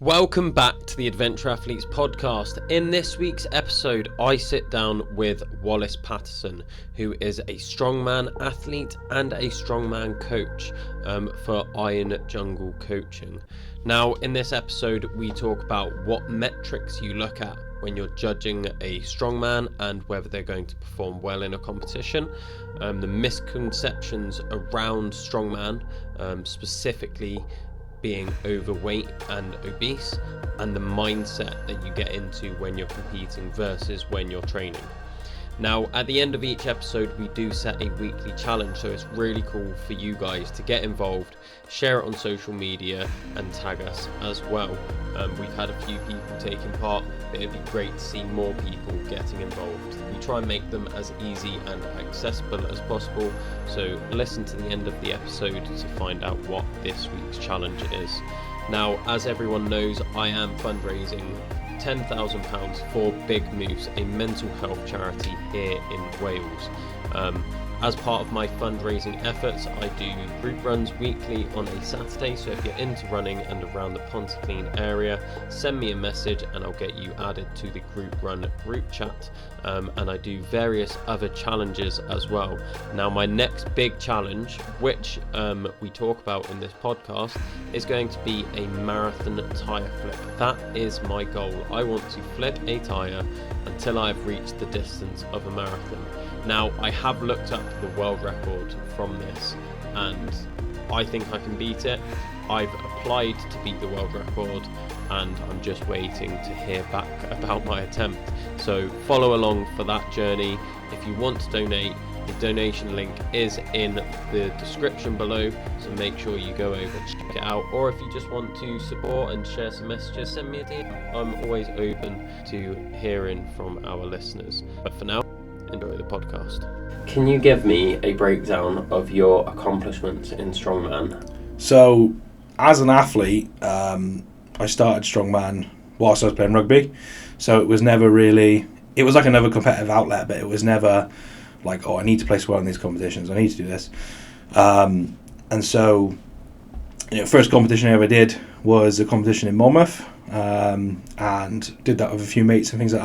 Welcome back to the Adventure Athletes podcast. In this week's episode, I sit down with Wallace Patterson, who is a strongman athlete and a strongman coach for Iron Jungle Coaching. Now, in this episode, we talk about what metrics you look at when you're judging a strongman and whether they're going to perform well in a competition, the misconceptions around strongman, specifically being overweight and obese, and the mindset that you get into when you're competing versus when you're training. Now, at the end of each episode, we do set a weekly challenge, so it's really cool for you guys to get involved, share it on social media, and tag us as well. We've had a few people taking part, but it'd be great to see more people getting involved. We try and make them as easy and accessible as possible, so listen to the end of the episode to find out what this week's challenge is. Now, as everyone knows, I am fundraising £10,000 for BigMoose, a mental health charity here in Wales. As part of my fundraising efforts, I do group runs weekly on a Saturday, so if you're into running and around the Pontyclean area, send me a message and I'll get you added to the group run group chat. And I do various other challenges as well. Now, my next big challenge, which we talk about in this podcast, is going to be a marathon tyre flip. That is my goal. I want to flip a tyre until I've reached the distance of a marathon. Now, I have looked up the world record from this and I think I can beat it. I've applied to beat the world record and I'm just waiting to hear back about my attempt. So follow along for that journey. If you want to donate, the donation link is in the description below, so make sure you go over, check it out. Or if you just want to support and share some messages, send me a DM. I'm always open to hearing from our listeners. But for now, enjoy the podcast. Can you give me a breakdown of your accomplishments in strongman? So, as an athlete, I started strongman whilst I was playing rugby. So it was never really, it was like another competitive outlet, but it was never like, oh, I need to place well in these competitions, I need to do this. And so, first competition I ever did was a competition in Monmouth, and did that with a few mates and things like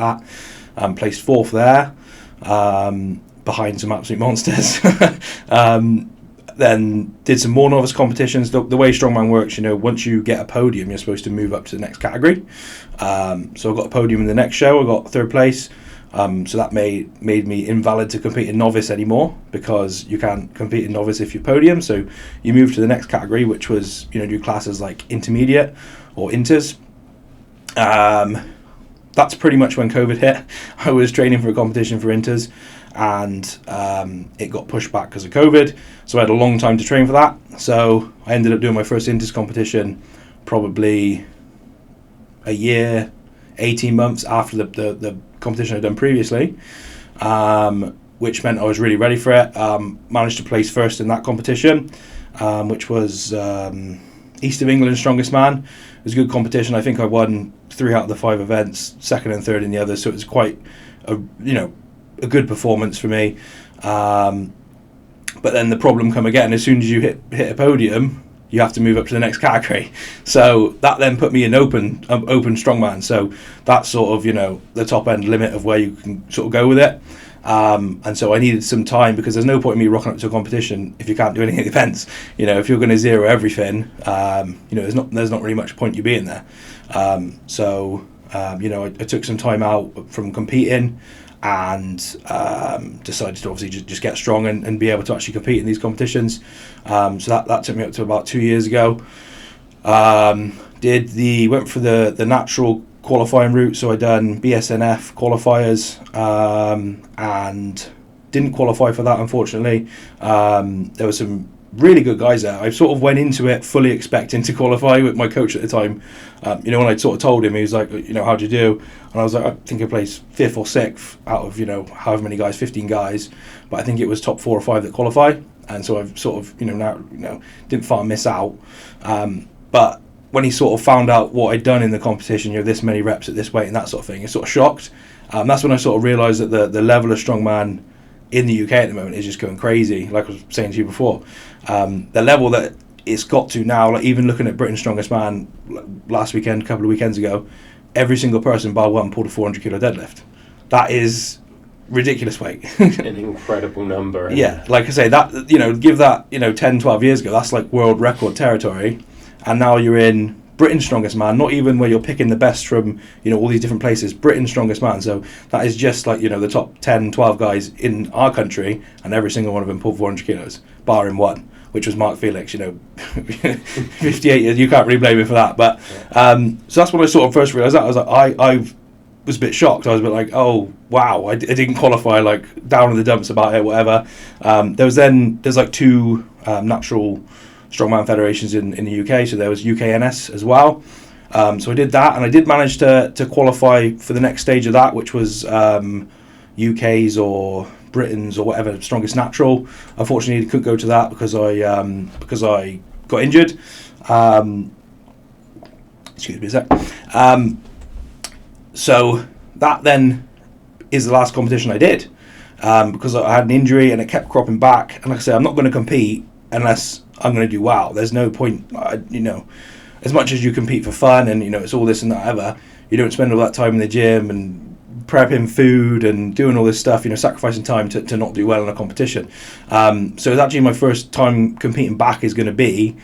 that. Placed fourth there, behind some absolute monsters. Then did some more novice competitions. The way strongman works, once you get a podium, you're supposed to move up to the next category. So I got a podium in the next show. I got third place. So that made me invalid to compete in novice anymore, because you can't compete in novice if you're podium. So you move to the next category, which was do classes like intermediate or inters. That's pretty much when COVID hit. I was training for a competition for inters, and it got pushed back because of COVID. So I had a long time to train for that. So I ended up doing my first inters competition probably a year, 18 months after the competition I'd done previously, which meant I was really ready for it. Managed to place first in that competition, which was East of England Strongest Man. It was a good competition. I think I won 3 out of the 5 events, second and third in the others. So it was quite a good performance for me. But then the problem come again. As soon as you hit a podium, you have to move up to the next category. So that then put me in open strongman. So that's sort of the top end limit of where you can sort of go with it. And so I needed some time, because there's no point in me rocking up to a competition if you can't do any events. If you're going to zero everything, there's not really much point you being there. So I took some time out from competing, and decided to obviously just get strong and be able to actually compete in these competitions. So that took me up to about 2 years ago. Went for the natural qualifying route, so I done BSNF qualifiers, and didn't qualify for that, unfortunately. There were some really good guys there. I sort of went into it fully expecting to qualify. With my coach at the time, when I sort of told him, he was like, how'd you do? And I was like, I think I placed 5th or 6th out of however many guys, 15 guys, but I think it was top 4 or 5 that qualify. And so I've sort of now didn't far miss out. But when he sort of found out what I'd done in the competition, this many reps at this weight and that sort of thing, he sort of shocked. That's when I sort of realised that the level of strongman in the UK at the moment is just going crazy. Like I was saying to you before, the level that it's got to now, like even looking at Britain's Strongest Man last weekend, a couple of weekends ago, every single person bar one pulled a 400 kilo deadlift. That is ridiculous weight. An incredible number. Yeah, like I say, that, you know, give that, you know, 10, 12 years ago, that's like world record territory. And now you're in Britain's Strongest Man, not even where you're picking the best from, you know, all these different places, Britain's Strongest Man. So that is just like, you know, the top 10, 12 guys in our country, and every single one of them pulled 400 kilos, barring one, which was Mark Felix, you know, 58 years, you can't really blame me for that. But so that's when I sort of first realised that. I was like, I was a bit shocked. I was a bit like, oh wow, I didn't qualify, like down in the dumps about it, whatever. There's like two natural strongman federations in the UK, so there was UKNS as well. So I did that, and I did manage to qualify for the next stage of that, which was UK's or Britain's or whatever, strongest natural. Unfortunately, I couldn't go to that because I got injured. Excuse me a sec. So that then is the last competition I did, because I had an injury and it kept cropping back. And like I said, I'm not going to compete unless I'm going to do well. There's no point, you know, as much as you compete for fun and, you know, it's all this and that ever, you don't spend all that time in the gym and prepping food and doing all this stuff, you know, sacrificing time to not do well in a competition. So it's actually my first time competing back is going to be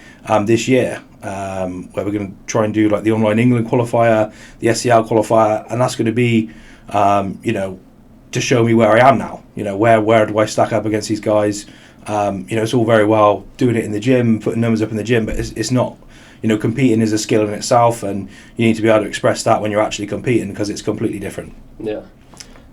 this year, where we're going to try and do like the online England qualifier, the SEL qualifier, and that's going to be, you know, to show me where I am now. You know, where do I stack up against these guys? You know, it's all very well doing it in the gym, putting numbers up in the gym, but it's not, you know, competing is a skill in itself, and you need to be able to express that when you're actually competing, because it's completely different. Yeah.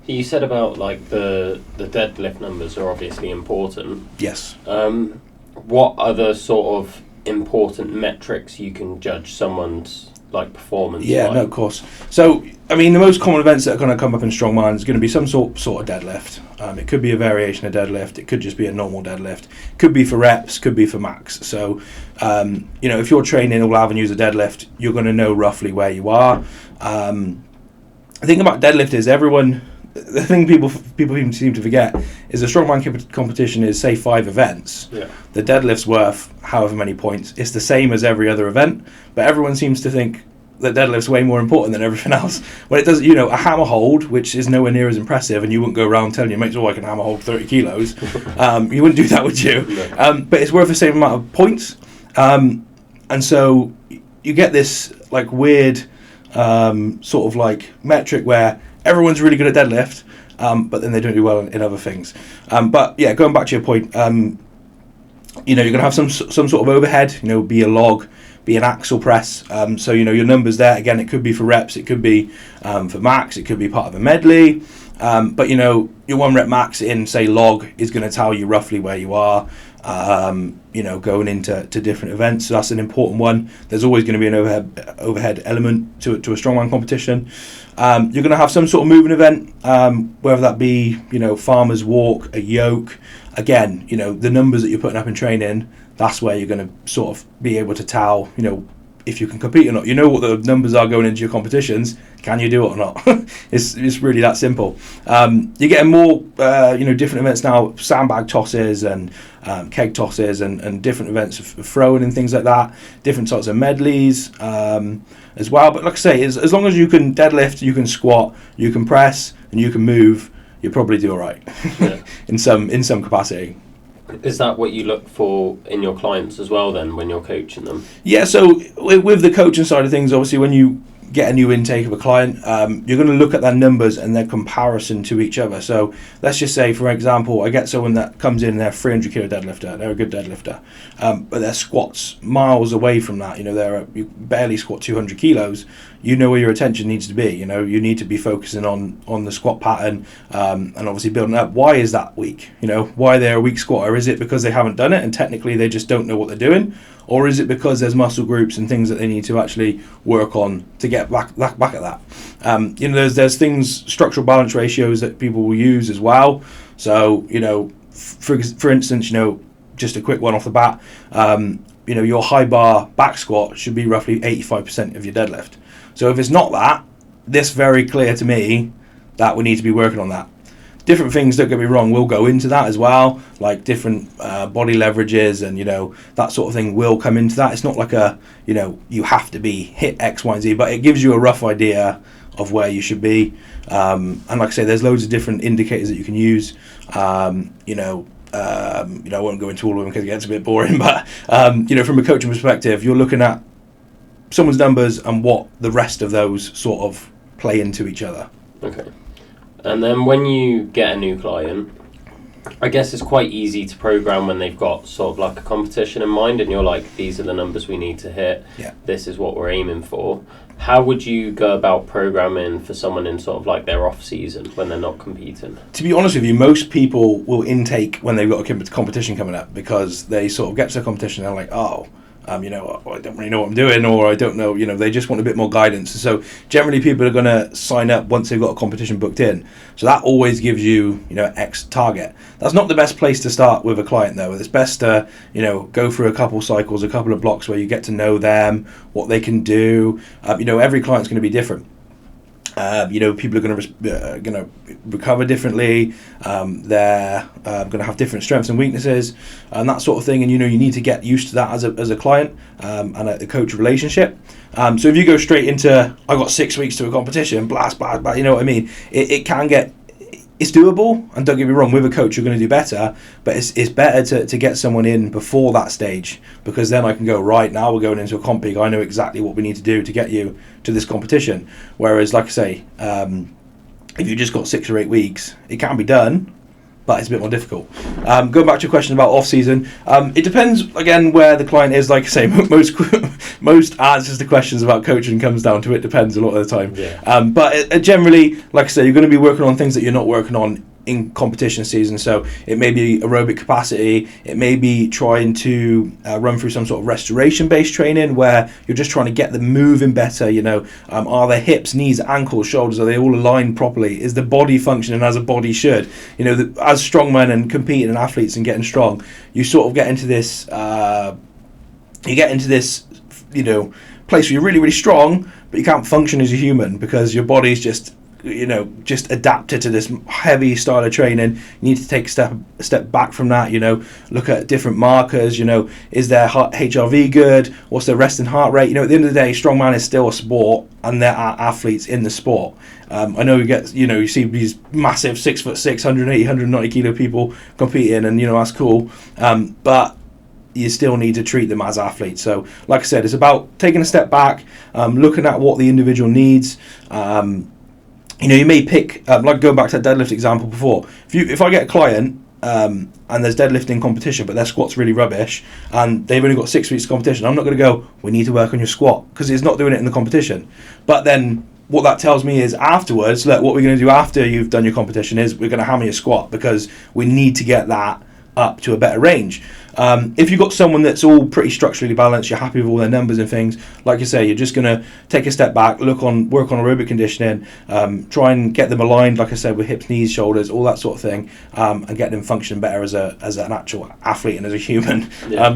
You said about like the deadlift numbers are obviously important. Yes. What other sort of important metrics you can judge someone's like performance? Yeah, like? no, of course. So, I mean, the most common events that are going to come up in strongman is going to be some sort of deadlift. It could be a variation of deadlift. It could just be a normal deadlift. Could be for reps. Could be for max. So, you know, if you're training all avenues of deadlift, you're going to know roughly where you are. The thing about deadlift is the thing people even seem to forget is a strongman competition is, say, 5 events. Yeah. The deadlift's worth however many points. It's the same as every other event, but everyone seems to think that deadlift's way more important than everything else. When it does, you know, a hammer hold, which is nowhere near as impressive, and you wouldn't go around telling your mates, oh, I can hammer hold 30 kilos. You wouldn't do that, would you? No. But it's worth the same amount of points. And so you get this like weird sort of like metric where everyone's really good at deadlift, but then they don't do well in other things. But yeah, going back to your point, you know, you're going to have some sort of overhead, you know, be a log, be an axle press. So, you know, your numbers there, again, it could be for reps, it could be for max, it could be part of a medley. But, you know, your 1 rep max in, say, log is going to tell you roughly where you are, you know, going into different events. So that's an important one. There's always going to be an overhead element to a strongman competition. You're going to have some sort of moving event, whether that be, you know, farmer's walk, a yoke. Again, you know, the numbers that you're putting up in training, that's where you're going to sort of be able to tell, you know, if you can compete or not. You know what the numbers are going into your competitions. Can you do it or not? It's really that simple. You're getting more, you know, different events now, sandbag tosses and keg tosses and different events of throwing and things like that. Different sorts of medleys as well. But like I say, as long as you can deadlift, you can squat, you can press, and you can move, you'll probably do all right. Yeah. in some capacity. Is that what you look for in your clients as well then when you're coaching them? Yeah, so with the coaching side of things, obviously when you get a new intake of a client, you're going to look at their numbers and their comparison to each other. So let's just say, for example, I get someone that comes in, they're a 300 kilo deadlifter, they're a good deadlifter, but their squats miles away from that. You know, you barely squat 200 kilos. You know where your attention needs to be. You know, you need to be focusing on the squat pattern and obviously building up. Why is that weak? You know, why they're a weak squatter? Is it because they haven't done it and technically they just don't know what they're doing? Or is it because there's muscle groups and things that they need to actually work on to get back at that? You know, there's things, structural balance ratios that people will use as well. So, you know, for instance, you know, just a quick one off the bat, you know, your high bar back squat should be roughly 85% of your deadlift. So if it's not that, this very clear to me that we need to be working on that. different things, don't get me wrong, will go into that as well, like different body leverages and, that sort of thing will come into that. It's not like you have to be hit X, Y, and Z, but it gives you a rough idea of where you should be. And like I say, there's loads of different indicators that you can use. I won't go into all of them because it gets a bit boring, but, from a coaching perspective, you're looking at someone's numbers and what the rest of those sort of play into each other. Okay. And then when you get a new client, I guess it's quite easy to program when they've got sort of like a competition in mind and you're like, these are the numbers we need to hit. Yeah. This is what we're aiming for. How would you go about programming for someone in sort of like their off season when they're not competing? To be honest with you, most people will intake when they've got a competition coming up because they sort of get to the competition and they're like, I don't really know what I'm doing, or I don't know, they just want a bit more guidance. So generally people are going to sign up once they've got a competition booked in. So that always gives you, X target. That's not the best place to start with a client though. It's best to, go through a couple cycles, a couple of blocks where you get to know them, what they can do. Every client's going to be different. People are going to recover differently. They're going to have different strengths and weaknesses, and that sort of thing. And you need to get used to that as a client and a coach relationship. So if you go straight into, I got 6 weeks to a competition, blast, you know what I mean? It can get. It's doable, and don't get me wrong, with a coach you're going to do better, but it's better to get someone in before that stage, because then I can go, right, now we're going into a comp peak, I know exactly what we need to do to get you to this competition. Whereas, like I say, if you just got 6 or 8 weeks, it can be done, but it's a bit more difficult. Going back to your question about off-season, it depends, again, where the client is. Like I say, most answers to questions about coaching comes down to it depends a lot of the time. Yeah. But generally, like I say, you're going to be working on things that you're not working on in competition season. So it may be aerobic capacity, it may be trying to run through some sort of restoration-based training where you're just trying to get them moving better. Are their hips, knees, ankles, shoulders, are they all aligned properly? Is the body functioning as a body should? As strongmen and competing and athletes and getting strong, you sort of get into this place where you're really, really strong, but you can't function as a human because your body's just adapted to this heavy style of training. You need to take a step back from that, look at different markers, is their HRV good? What's their resting heart rate? At the end of the day, strongman is still a sport and there are athletes in the sport. I know you see these massive 6'6", 180, 190 kilo people competing and, that's cool. But you still need to treat them as athletes. So, like I said, it's about taking a step back, looking at what the individual needs. You may pick, like going back to that deadlift example before, if I get a client and there's deadlifting competition, but their squat's really rubbish, and they've only got 6 weeks of competition, I'm not going to go, we need to work on your squat, because it's not doing it in the competition. But then what that tells me is afterwards, look, what we're going to do after you've done your competition is we're going to hammer your squat, because we need to get that up to a better range. If you've got someone that's all pretty structurally balanced, you're happy with all their numbers and things, like you say, you're just going to take a step back, work on aerobic conditioning, try and get them aligned, like I said, with hips, knees, shoulders, all that sort of thing, and get them functioning better as an actual athlete and as a human. Yeah.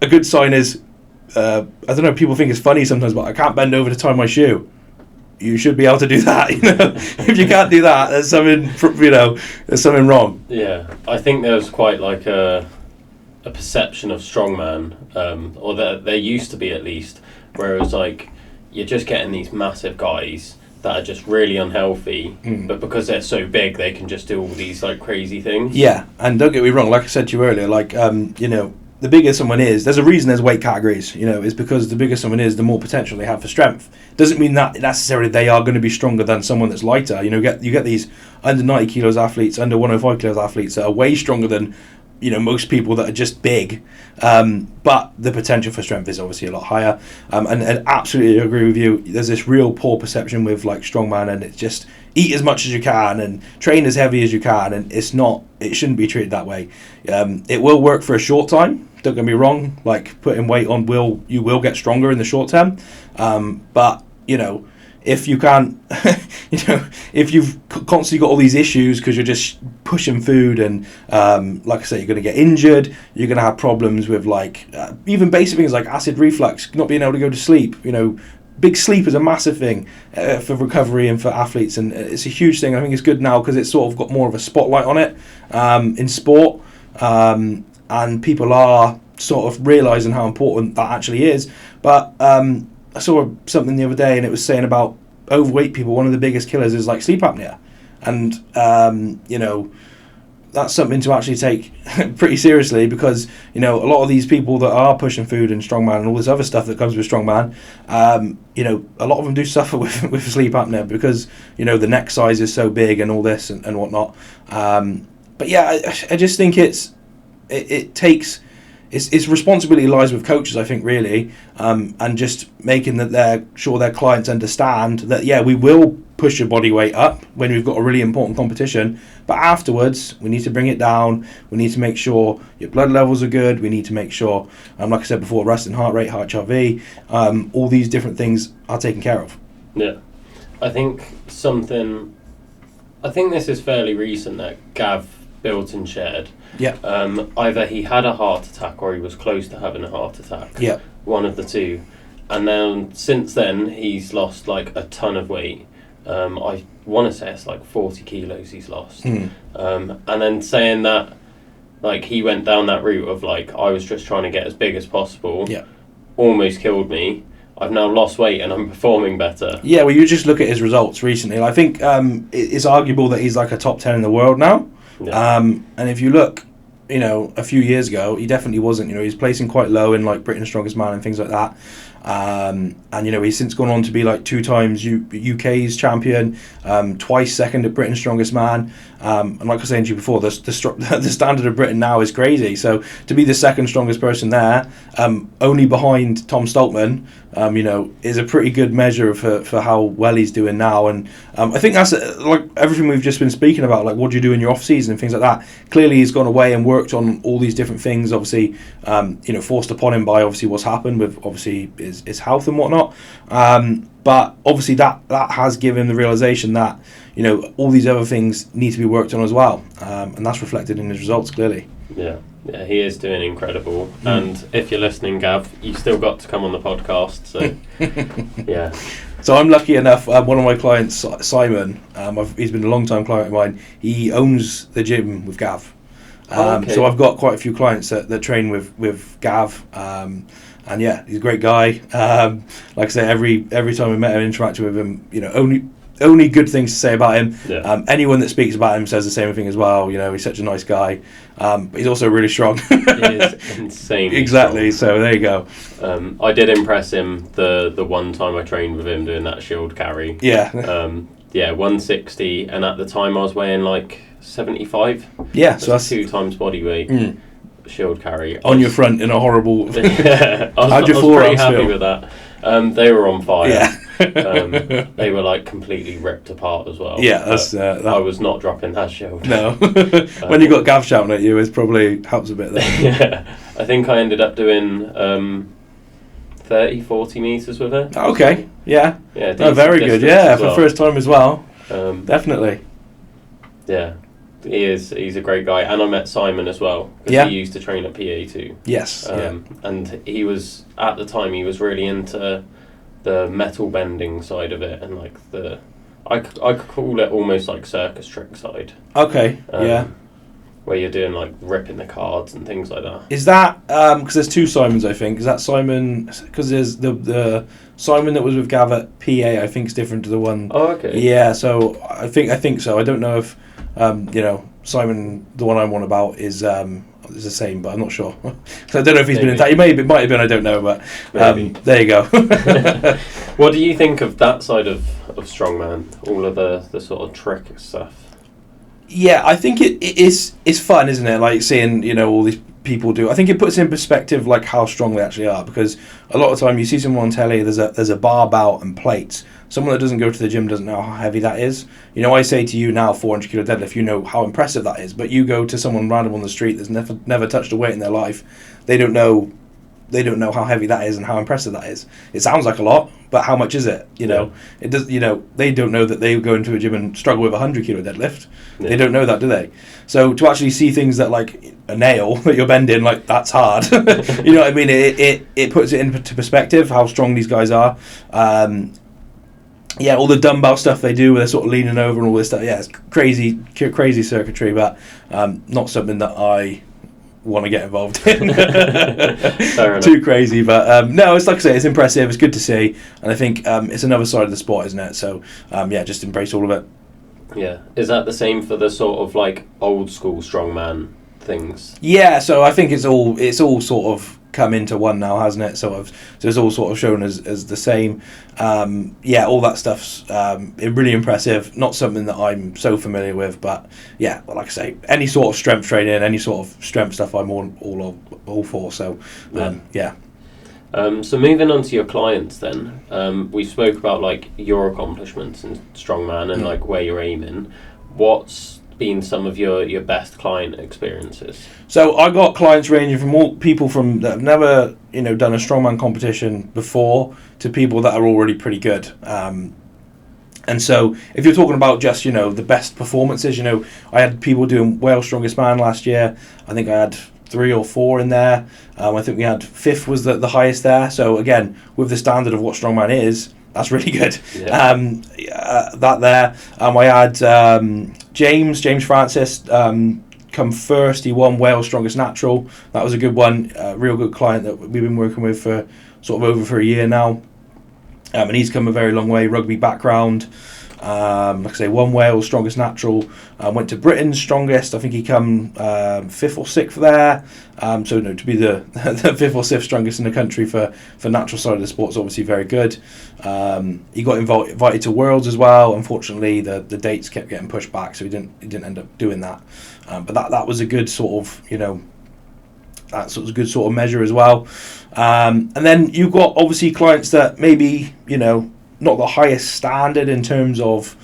A good sign is, I don't know, people think it's funny sometimes, but I can't bend over to tie my shoe. You should be able to do that. If you can't do that, there's something wrong. Yeah, I think there's quite like a perception of strongman, or that there used to be at least, where it was like you're just getting these massive guys that are just really unhealthy, but because they're so big, they can just do all these like crazy things. Yeah, and don't get me wrong, like I said to you earlier, like the bigger someone is, there's a reason there's weight categories, it's because the bigger someone is, the more potential they have for strength. Doesn't mean that necessarily they are going to be stronger than someone that's lighter. You get these under 90 kilos athletes, under 105 kilos athletes that are way stronger than most people that are just big, but the potential for strength is obviously a lot higher. And absolutely agree with you. There's this real poor perception with like strongman, and it's just eat as much as you can and train as heavy as you can, and it shouldn't be treated that way. It will work for a short time. Don't get me wrong. Like putting weight on you will get stronger in the short term, but if you can't, if you've constantly got all these issues because you're just pushing food and, like I say, you're going to get injured, you're going to have problems with like even basic things like acid reflux, not being able to go to sleep, big sleep is a massive thing for recovery and for athletes, and it's a huge thing. I think it's good now because it's sort of got more of a spotlight on it in sport, and people are sort of realising how important that actually is. But I saw something the other day, and it was saying about overweight people, one of the biggest killers is like sleep apnea, and that's something to actually take pretty seriously, because a lot of these people that are pushing food and strongman and all this other stuff that comes with strongman, a lot of them do suffer with sleep apnea because the neck size is so big and all this and whatnot. But yeah, I just think it takes. Its responsibility lies with coaches, I think, really, and just making that they're sure their clients understand that, yeah, we will push your body weight up when we've got a really important competition, but afterwards we need to bring it down. We need to make sure your blood levels are good. We need to make sure, like I said before, resting heart rate, heart HRV, all these different things are taken care of. Yeah, I think this is fairly recent that Gav built and shared. Yeah. Either he had a heart attack or he was close to having a heart attack. Yeah. One of the two. And then since then he's lost like a ton of weight. I want to say it's like 40 kilos he's lost. And then saying that like he went down that route of like I was just trying to get as big as possible. Yeah. Almost killed me. I've now lost weight and I'm performing better. Yeah, well, you just look at his results recently. I think it's arguable that he's like a top 10 in the world now. Yeah. And if you look, a few years ago, he definitely wasn't. He's placing quite low in like Britain's Strongest Man and things like that. And he's since gone on to be like 2 times UK's champion, twice second at Britain's Strongest Man. And like I was saying to you before, the standard of Britain now is crazy. So to be the second strongest person there, only behind Tom Stoltman, is a pretty good measure for how well he's doing now. And I think that's like everything we've just been speaking about, like what do you do in your off season and things like that. Clearly he's gone away and worked on all these different things, obviously, forced upon him by obviously what's happened with obviously his health and whatnot. But obviously that has given him the realization that all these other things need to be worked on as well, and that's reflected in his results clearly. Yeah, he is doing incredible. And if you're listening, Gav, you still got to come on the podcast. So yeah. So I'm lucky enough. One of my clients, Simon, he's been a long time client of mine. He owns the gym with Gav. Okay. So I've got quite a few clients that train with Gav. And yeah, he's a great guy. Like I say, every time I met him and interacted with him, only good things to say about him. Yeah. Anyone that speaks about him says the same thing as well. He's such a nice guy, but he's also really strong. He is insanely exactly. Strong. So there you go. I did impress him the one time I trained with him doing that shield carry. Yeah. 160, and at the time I was weighing like 75. Yeah, so that's 2 times body weight. Shield carry on your front in a horrible. Yeah, I was pretty happy with that. They were on fire. Yeah. They were like completely ripped apart as well. Yeah, that's. I was not dropping that shield. No, when you got Gav shouting at you, it probably helps a bit there. Yeah, I think I ended up doing 30-40 meters with it. Okay, yeah. Yeah, very good. Yeah, for first time as well. Definitely. Yeah. He's a great guy, and I met Simon as well, because he used to train at PA too. Yes, and he was at the time he was really into the metal bending side of it, and like I could call it almost like circus trick side. Okay, where you're doing like ripping the cards and things like that. Is that because there's 2 Simons? I think is that Simon, because there's the Simon that was with Gav at PA. I think is different to the one. Oh, okay. Yeah, so I think so. I don't know if. Simon, the one I'm on about, is the same, but I'm not sure. So I don't know if he's been in touch. He might have been. I don't know, but there you go. What do you think of that side of strongman? All of the sort of trick stuff. Yeah, I think it's fun, isn't it? Like seeing all these people do. I think it puts in perspective like how strong they actually are, because a lot of the time you see someone on telly, there's a bar belt and plates. Someone that doesn't go to the gym doesn't know how heavy that is. I say to you now 400 kilo deadlift, you know how impressive that is, but you go to someone random on the street that's never touched a weight in their life, they don't know they don't know how heavy that is and how impressive that is. It sounds like a lot, but how much is it? You know, it does. You know, they don't know that they go into a gym and struggle with a 100 kilo deadlift. Yeah. They don't know that, do they? So to actually see things that like a nail that you're bending, like that's hard. You know what I mean? It puts it into perspective how strong these guys are. Yeah, all the dumbbell stuff they do, where they're sort of leaning over and all this stuff. Yeah, it's crazy circuitry, but not something that I want to get involved in. Too crazy, but no, it's like I say, it's impressive. It's good to see, and I think it's another side of the sport, isn't it? So yeah, just embrace all of it. Yeah, is that the same for the sort of like old school strongman things? Yeah, so I think it's all sort of come into one now, hasn't it? So it's all sort of shown as the same. Yeah, all that stuff's really impressive. Not something that I'm so familiar with, but yeah, like I say, any sort of strength training, any sort of strength stuff, I'm all for. So yeah. So moving on to your clients then, we spoke about like your accomplishments in strongman and like where you're aiming. What's been some of your best client experiences? So I got clients ranging from all people from that have never done a strongman competition before to people that are already pretty good. And so if you're talking about just the best performances, I had people doing Wales Strongest Man last year. I think I had 3 or 4 in there. I think we had 5th was the highest there. So again, with the standard of what strongman is, that's really good. Yeah. That there. I had James Francis come first. He won Wales Strongest Natural. That was a good one. Real good client that we've been working with for sort of over a year now. And he's come a very long way. Rugby background. Like I say, won Wales Strongest Natural. Went to Britain's Strongest. I think he come 5th or 6th there. So to be the 5th or 6th strongest in the country for natural side of the sport is obviously very good. He got invited to Worlds as well. Unfortunately, the dates kept getting pushed back, so he didn't end up doing that. But that was a good sort of that's a good sort of measure as well. And then you've got obviously clients that maybe not the highest standard in terms of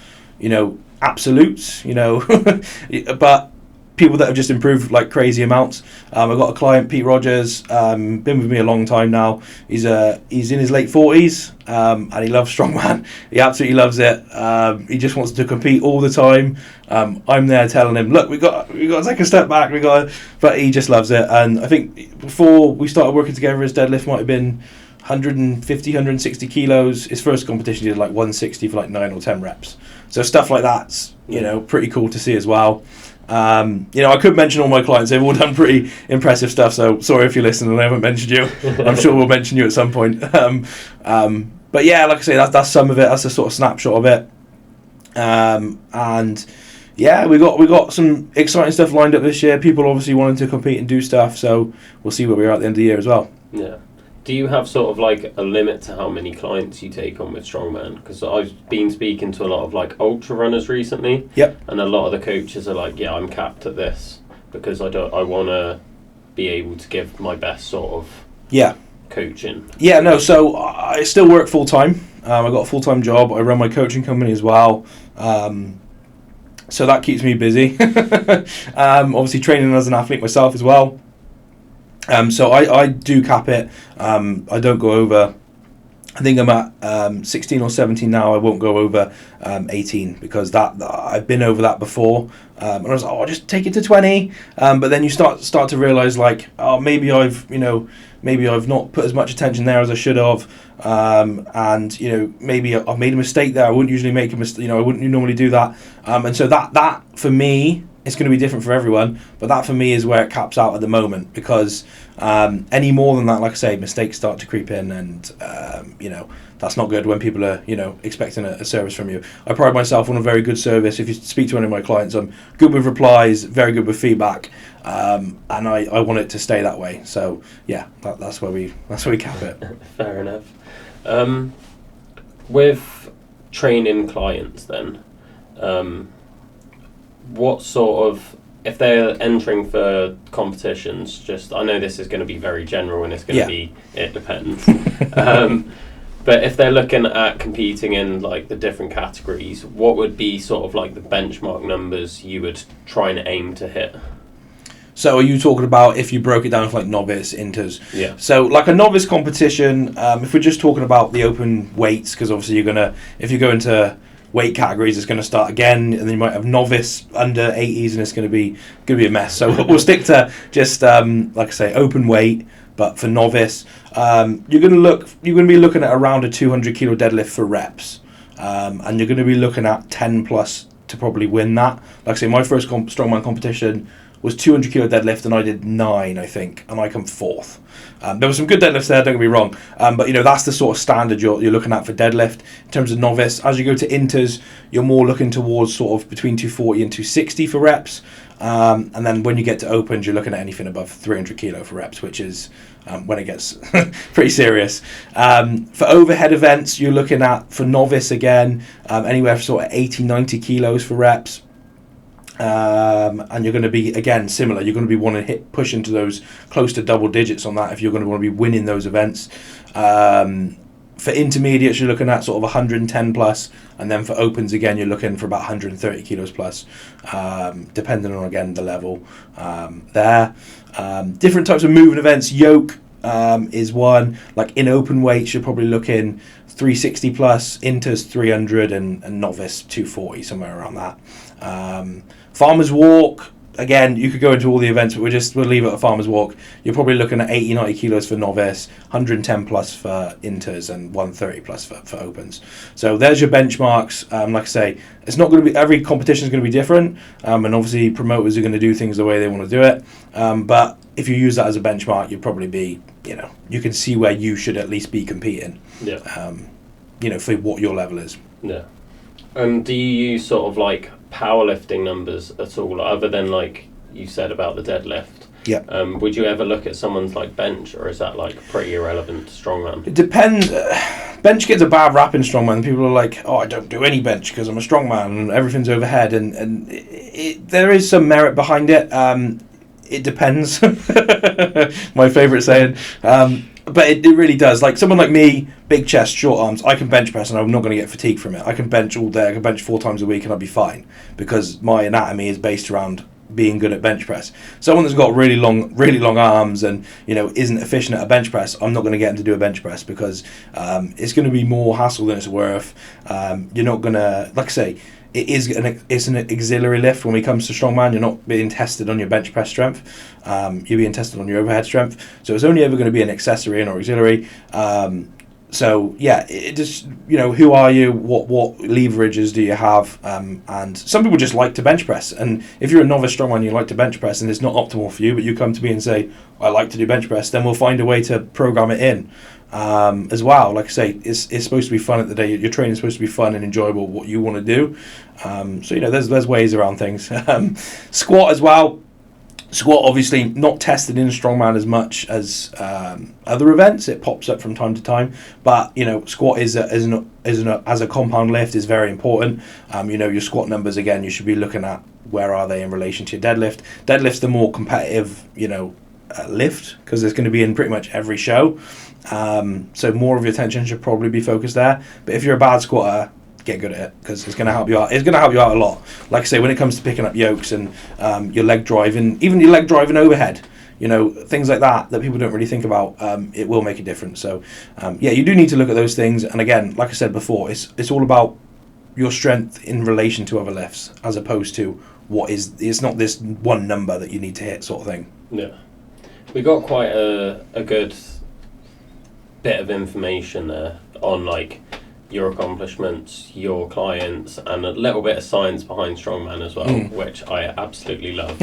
absolutes, but people that have just improved like crazy amounts. I've got a client, Pete Rogers, been with me a long time now. He's in his late 40s, and he loves strongman. He absolutely loves it. He just wants to compete all the time. I'm there telling him, look, we got to take a step back. But he just loves it. And I think before we started working together, his deadlift might have been 150, 160 kilos. His first competition he did like 160 for like 9 or 10 reps. So stuff like that's pretty cool to see as well. I could mention all my clients. They've all done pretty impressive stuff. So sorry if you're listening and I haven't mentioned you. I'm sure we'll mention you at some point. But yeah, like I say, that's some of it. That's a sort of snapshot of it. And yeah, we got some exciting stuff lined up this year. People obviously wanting to compete and do stuff. So we'll see where we are at the end of the year as well. Yeah. Do you have sort of like a limit to how many clients you take on with strongman? Because I've been speaking to a lot of like ultra runners recently. Yep. And a lot of the coaches are like, yeah, I'm capped at this because I want to be able to give my best sort of coaching. Yeah, no. So I still work full time. I've got a full time job. I run my coaching company as well. So that keeps me busy. Obviously training as an athlete myself as well. So I do cap it. I don't go over. I think I'm at 16 or 17 now. I won't go over 18 because that I've been over that before. And I was like, I'll just take it to 20. But then you start to realise like, maybe I've not put as much attention there as I should have. And maybe I've made a mistake there. I wouldn't usually make a mistake. I wouldn't normally do that. And so that for me, it's going to be different for everyone, but that for me is where it caps out at the moment because any more than that, like I say, mistakes start to creep in, and that's not good when people are expecting a service from you. I pride myself on a very good service. If you speak to any of my clients, I'm good with replies, very good with feedback, and I want it to stay that way. So yeah, that's where we cap it. Fair enough. With training clients, then. What sort of, if they're entering for competitions, I know this is going to be very general and it's going to be, it depends. But if they're looking at competing in like the different categories, what would be sort of like the benchmark numbers you would try and aim to hit? So are you talking about if you broke it down for like novice, inters? Yeah. So like a novice competition, if we're just talking about the open weights, because obviously if you go into weight categories, it's going to start again, and then you might have novice under 80s, and it's going to be a mess. So we'll stick to just like I say, open weight. But for novice, you're going to be looking at around a 200 kilo deadlift for reps, and you're going to be looking at 10 plus to probably win that. Like I say, my first strongman competition was 200 kilo deadlift, and I did 9, I think, and I come 4th. There were some good deadlifts there, don't get me wrong, but that's the sort of standard you're looking at for deadlift. In terms of novice, as you go to inters, you're more looking towards sort of between 240 and 260 for reps, and then when you get to opens, you're looking at anything above 300 kilo for reps, which is when it gets pretty serious. For overhead events, you're looking at, for novice again, anywhere from sort of 80, 90 kilos for reps. And you're going to be, again, similar. You're going to be wanting to push into those close to double digits on that if you're going to want to be winning those events. For intermediates, you're looking at sort of 110 plus, and then for opens, again, you're looking for about 130 kilos plus, depending on, again, the level there. Different types of moving events. Yoke is one. Like in open weights, you're probably looking 360 plus, inters 300, and novice 240, somewhere around that. Farmer's walk, again, you could go into all the events, but we'll leave it at farmer's walk. You're probably looking at 80, 90 kilos for novice, 110 plus for inters, and 130 plus for opens. So there's your benchmarks. Like I say, it's not going to be, every competition is going to be different, and obviously promoters are going to do things the way they want to do it. But if you use that as a benchmark, you'd probably be, you can see where you should at least be competing. Yeah. For what your level is. Yeah. And do you use sort of like powerlifting numbers at all, other than like you said about the deadlift? Yeah. Would you ever look at someone's like bench, or is that like pretty irrelevant to strongman? It depends. Bench gets a bad rap in strongman. People are like, "Oh, I don't do any bench because I'm a strongman and everything's overhead," and there is some merit behind it. It depends. My favourite saying. But it really does. Like someone like me, big chest, short arms, I can bench press and I'm not going to get fatigued from it. I can bench all day. I can bench 4 times a week and I'll be fine because my anatomy is based around being good at bench press. Someone that's got really long arms and isn't efficient at a bench press, I'm not going to get them to do a bench press because it's going to be more hassle than it's worth. You're not going to, like I say, it's an auxiliary lift when it comes to strongman. You're not being tested on your bench press strength. You're being tested on your overhead strength. So it's only ever going to be an accessory and or auxiliary. So yeah, it just who are you? What leverages do you have? And some people just like to bench press. And if you're a novice strongman, you like to bench press, and it's not optimal for you, but you come to me and say, I like to do bench press, then we'll find a way to program it in. As well, like I say, it's supposed to be fun at the day. Your training is supposed to be fun and enjoyable, what you want to do. So there's ways around things. Squat as well. Squat obviously not tested in strongman as much as other events. It pops up from time to time, but squat as a compound lift is very important. Your squat numbers, again, you should be looking at where are they in relation to your deadlift. Deadlift's the more competitive lift because it's going to be in pretty much every show. So more of your attention should probably be focused there. But if you're a bad squatter, get good at it because it's going to help you out. It's going to help you out a lot. Like I say, when it comes to picking up yokes and your leg driving, even your leg driving overhead, things like that people don't really think about, it will make a difference. So you do need to look at those things. And again, like I said before, it's all about your strength in relation to other lifts as opposed to it's not this one number that you need to hit sort of thing. Yeah. We got quite a good bit of information there on like your accomplishments, your clients, and a little bit of science behind strongman as well, which I absolutely love.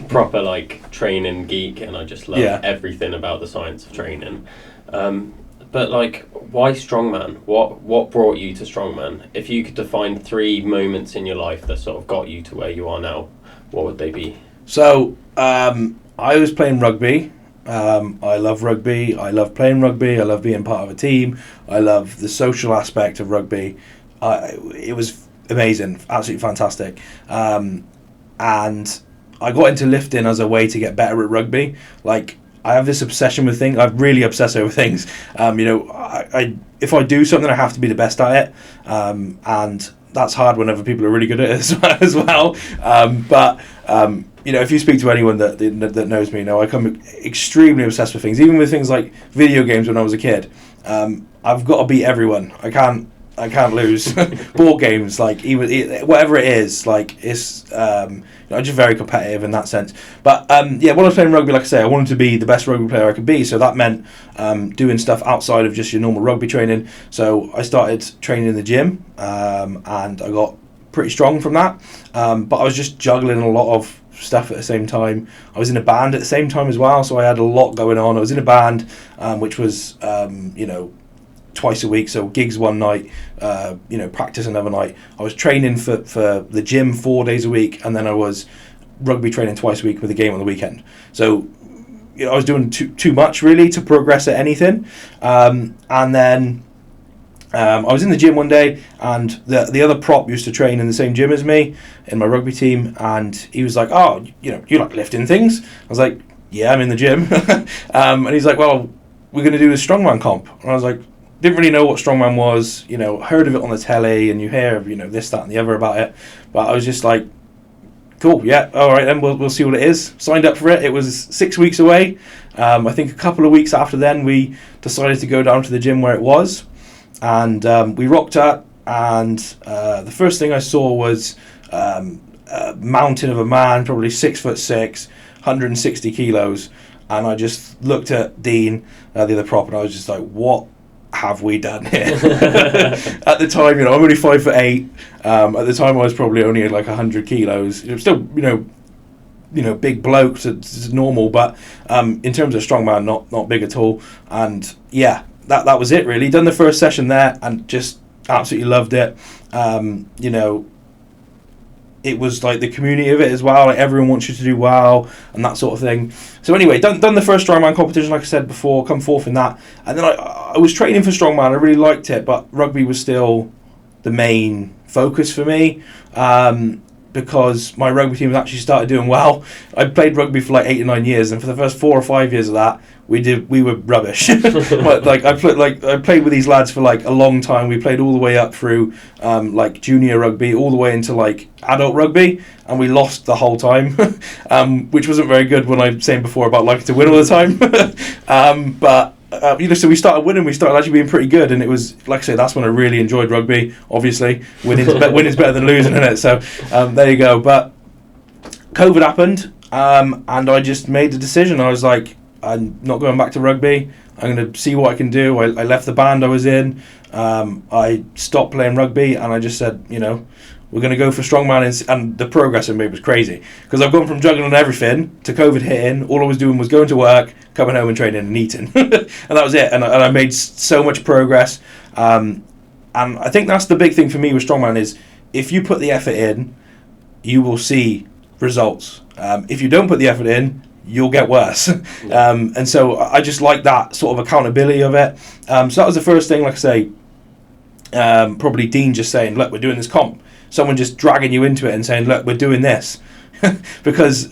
Proper like training geek, and I just love everything about the science of training. But like, why strongman? What brought you to strongman? If you could define 3 moments in your life that sort of got you to where you are now, what would they be? So I was playing rugby. I love rugby. I love playing rugby. I love being part of a team. I love the social aspect of rugby. It was amazing, absolutely fantastic. And I got into lifting as a way to get better at rugby. Like, I have this obsession with things. I really obsess over things. I if I do something, I have to be the best at it, and that's hard whenever people are really good at it as well. If you speak to anyone that knows me, I come extremely obsessed with things. Even with things like video games when I was a kid, I've got to beat everyone. I can't lose. Board games, like even whatever it is, like it's just very competitive in that sense. But when I was playing rugby, like I say, I wanted to be the best rugby player I could be. So that meant doing stuff outside of just your normal rugby training. So I started training in the gym, and I got pretty strong from that. But I was just juggling a lot of stuff at the same time. I was in a band at the same time as well, so I had a lot going on. I was in a band, which was twice a week, so gigs one night, practice another night. I was training for the gym 4 days a week, and then I was rugby training twice a week with a game on the weekend. So I was doing too much really to progress at anything. And then I was in the gym one day, and the other prop used to train in the same gym as me in my rugby team, and he was like, "Oh, you like lifting things?" I was like, "Yeah, I'm in the gym." And he's like, "Well, we're going to do a strongman comp." And I was like, didn't really know what strongman was, heard of it on the telly, and you hear, this, that, and the other about it. But I was just like, cool, yeah, all right, then we'll see what it is. Signed up for it. It was 6 weeks away. I think a couple of weeks after then, we decided to go down to the gym where it was, and we rocked up. And the first thing I saw was a mountain of a man, probably 6'6", 160 kilos, and I just looked at Dean, the other prop, and I was just like, what have we done here? At the time, I'm only 5'8". At the time, I was probably only like 100 kilos. Still, big bloke, so it's normal. But in terms of strongman, not big at all. And yeah, that was it really. Done the first session there, and just absolutely loved it. It was like the community of it as well. Like everyone wants you to do well and that sort of thing. So anyway, done the first strongman competition, like I said before, come fourth in that. And then I was training for strongman. I really liked it, but rugby was still the main focus for me, because my rugby team had actually started doing well. I played rugby for like 8 or 9 years, and for the first 4 or 5 years of that, we were rubbish. But I played with these lads for like a long time. We played all the way up through like junior rugby, all the way into like adult rugby, and we lost the whole time, which wasn't very good when I was saying before about liking to win all the time. So we started winning. We started actually being pretty good, and it was, like I say, that's when I really enjoyed rugby. Obviously, winning's better than losing, isn't it? So there you go. But COVID happened, and I just made the decision. I was like, I'm not going back to rugby. I'm going to see what I can do. I left the band I was in. I stopped playing rugby, and I just said, we're going to go for strongman, and the progress I made was crazy, because I've gone from juggling on everything to COVID hitting. All I was doing was going to work, coming home and training and eating, and that was it. And I made so much progress, and I think that's the big thing for me with strongman is if you put the effort in, you will see results. If you don't put the effort in, you'll get worse. And so I just like that sort of accountability of it. So that was the first thing. Like I say, probably Dean just saying, look, we're doing this comp. Someone just dragging you into it and saying, look, we're doing this. Because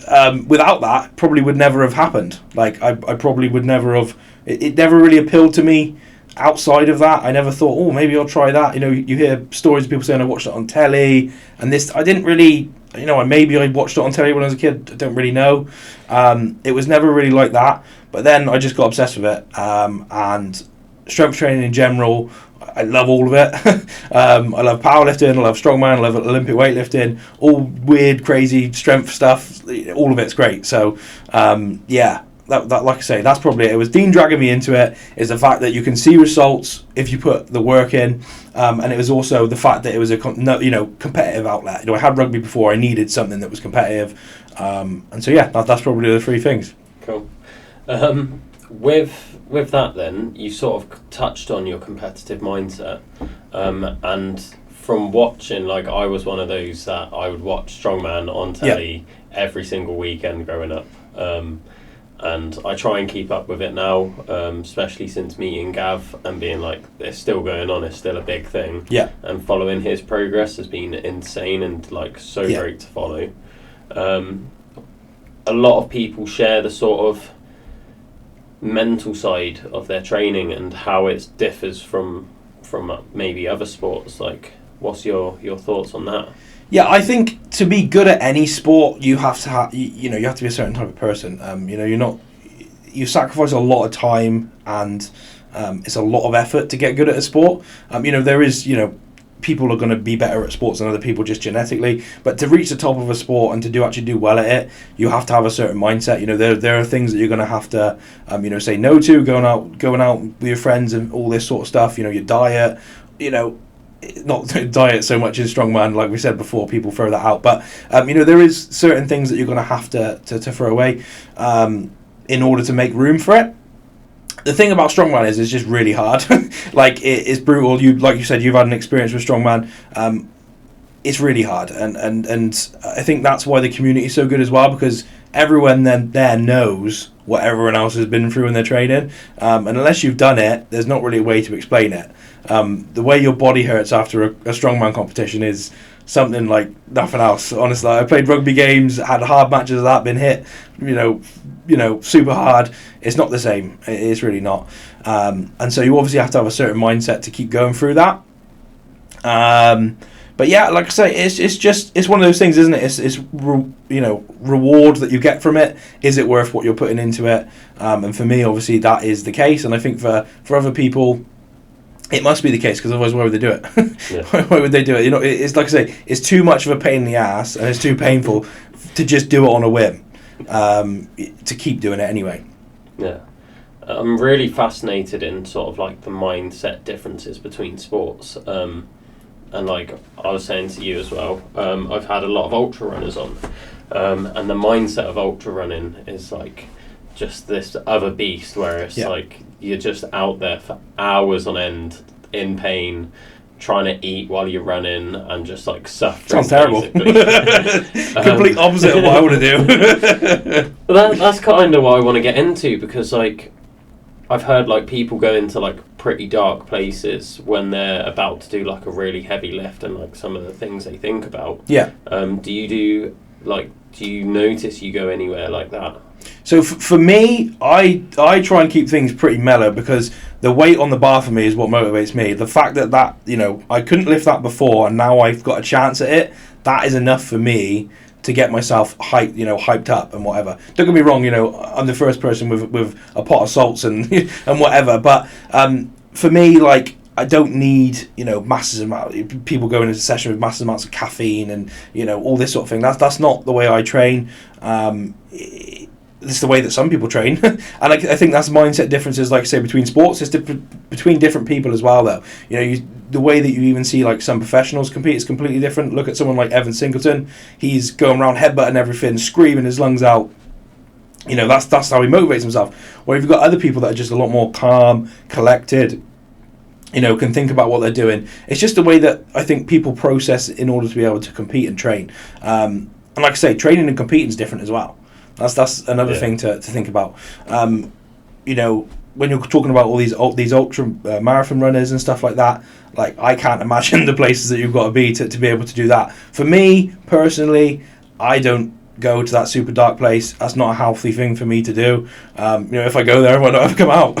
without that, probably would never have happened. Like I probably would never have, it never really appealed to me outside of that. I never thought, oh, maybe I'll try that. You hear stories of people saying I watched it on telly, and this, I didn't really, maybe I watched it on telly when I was a kid, I don't really know. It was never really like that. But then I just got obsessed with it, and strength training in general, I love all of it. I love powerlifting, I love strongman, I love Olympic weightlifting, all weird, crazy strength stuff. All of it's great. So, that like I say, that's probably it. It was Dean dragging me into it. Is the fact that you can see results if you put the work in, and it was also the fact that it was a competitive outlet. I had rugby before. I needed something that was competitive, and so that's probably the three things. Cool. With that, then you sort of touched on your competitive mindset, and from watching, like I was one of those that I would watch strongman on telly every single weekend growing up. And I try and keep up with it now, especially since meeting Gav and being like, it's still going on, it's still a big thing. Yeah. And following his progress has been insane and like so great to follow. A lot of people share the sort of mental side of their training and how it differs from maybe other sports. Like, what's your thoughts on that? Yeah, I think to be good at any sport, you have to have you have to be a certain type of person. You sacrifice a lot of time and it's a lot of effort to get good at a sport. There is people are going to be better at sports than other people just genetically, but to reach the top of a sport and to actually do well at it, you have to have a certain mindset. There are things that you're going to have to say no to, going out with your friends and all this sort of stuff. Your diet, not diet so much in strongman, like we said before, people throw that out, but there is certain things that you're going to have to throw away in order to make room for it. The thing about strongman is it's just really hard. Like, it's brutal. Like you said, you've had an experience with strongman. It's really hard, and I think that's why the community is so good as well, because everyone then there knows what everyone else has been through in their training, and unless you've done it, there's not really a way to explain it. The way your body hurts after a strongman competition is something like nothing else. Honestly, I played rugby games, had hard matches of that, been hit, super hard. It's not the same. It's really not. And so you obviously have to have a certain mindset to keep going through that. But yeah, like I say, it's one of those things, isn't it? It's reward that you get from it. Is it worth what you're putting into it? And for me, obviously, that is the case. And I think for other people, it must be the case, because otherwise, why would they do it? Yeah. Why would they do it? It's like I say, it's too much of a pain in the ass, and it's too painful to just do it on a whim. To keep doing it anyway. Yeah, I'm really fascinated in sort of like the mindset differences between sports. And like I was saying to you as well, I've had a lot of ultra runners on, and the mindset of ultra running is like just this other beast where it's like you're just out there for hours on end in pain, trying to eat while you're running and just like suffering. Sounds terrible. Complete opposite of what I want to do. But that's kind of what I want to get into, because like I've heard like people go into like pretty dark places when they're about to do like a really heavy lift, and like some of the things they think about. Yeah. Do you notice you go anywhere like that? So for me, I try and keep things pretty mellow, because the weight on the bar for me is what motivates me. The fact that I couldn't lift that before, and now I've got a chance at it, that is enough for me to get myself hyped up and whatever. Don't get me wrong, I'm the first person with a pot of salts and and whatever, but for me, like, I don't need massive amount. People go into a session with massive amounts of caffeine and all this sort of thing. That's not the way I train. This is the way that some people train, and I think that's mindset differences, like I say, between sports. It's between different people as well, though. The way that you even see like some professionals compete is completely different. Look at someone like Evan Singleton. He's going around headbutting everything, screaming his lungs out. That's how he motivates himself. Or you've got other people that are just a lot more calm, collected, can think about what they're doing. It's just the way that I think people process in order to be able to compete and train. And like I say, training and competing is different as well. That's another thing to think about. When you're talking about all these ultra marathon runners and stuff like that, like, I can't imagine the places that you've got to be to be able to do that. For me personally, I don't go to that super dark place. That's not a healthy thing for me to do. If I go there, I might not ever come out.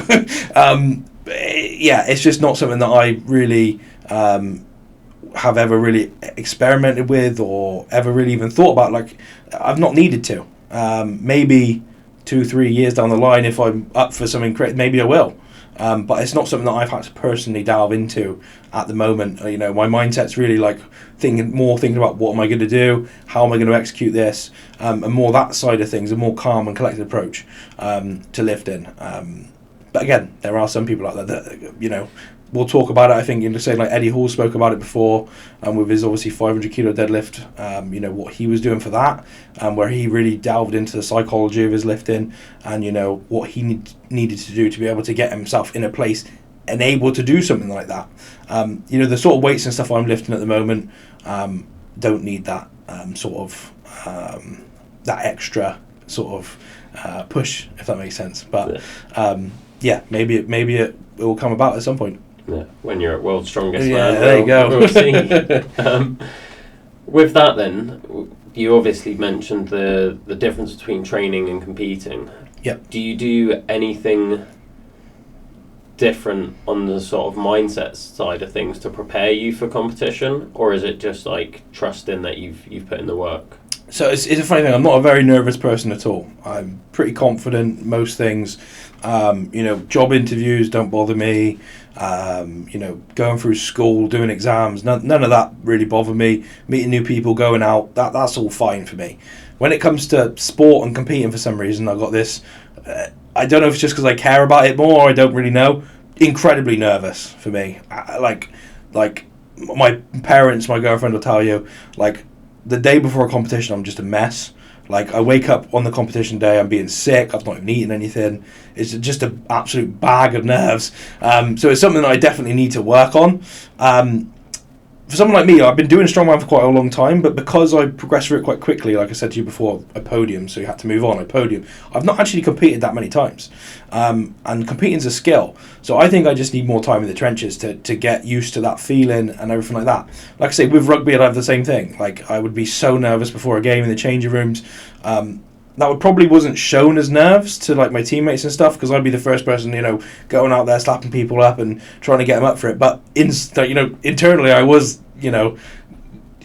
It's just not something that I really have ever really experimented with or ever really even thought about. Like, I've not needed to. Maybe 2-3 years down the line, if I'm up for something great, maybe I will. But it's not something that I've had to personally delve into at the moment. My mindset's really like thinking about what am I going to do, how am I going to execute this, and more that side of things, a more calm and collected approach to lifting. But again, there are some people out there that we'll talk about it. I think, like Eddie Hall spoke about it before, with his obviously 500 kilo deadlift. What he was doing for that, where he really delved into the psychology of his lifting, and what he needed to do to be able to get himself in a place and able to do something like that. The sort of weights and stuff I'm lifting at the moment don't need that that extra sort of push, if that makes sense. But maybe it will come about at some point. Yeah, when you're at World's Strongest Man. Yeah, there you go. We'll see. With that then, you obviously mentioned the difference between training and competing. Yep. Do you do anything different on the sort of mindset side of things to prepare you for competition, or is it just like trusting that you've put in the work? So it's a funny thing. I'm not a very nervous person at all. I'm pretty confident in most things. Job interviews don't bother me. Going through school, doing exams, none of that really bother me. Meeting new people, going out, that's all fine for me. When it comes to sport and competing, for some reason, I've got this. I don't know if it's just because I care about it more. I don't really know. Incredibly nervous for me. Like my parents, my girlfriend will tell you, like, the day before a competition, I'm just a mess. Like, I wake up on the competition day, I'm being sick, I've not even eaten anything. It's just an absolute bag of nerves. So it's something that I definitely need to work on. For someone like me, I've been doing strongman for quite a long time, but because I progressed through it quite quickly, like I said to you before, I podium, so you had to move on, I podium. I've not actually competed that many times. And competing's a skill. So I think I just need more time in the trenches to get used to that feeling and everything like that. Like I say, with rugby, I'd have the same thing. Like, I would be so nervous before a game in the changing rooms. That would probably wasn't shown as nerves to like my teammates and stuff, because I'd be the first person, going out there slapping people up and trying to get them up for it. But internally, I was,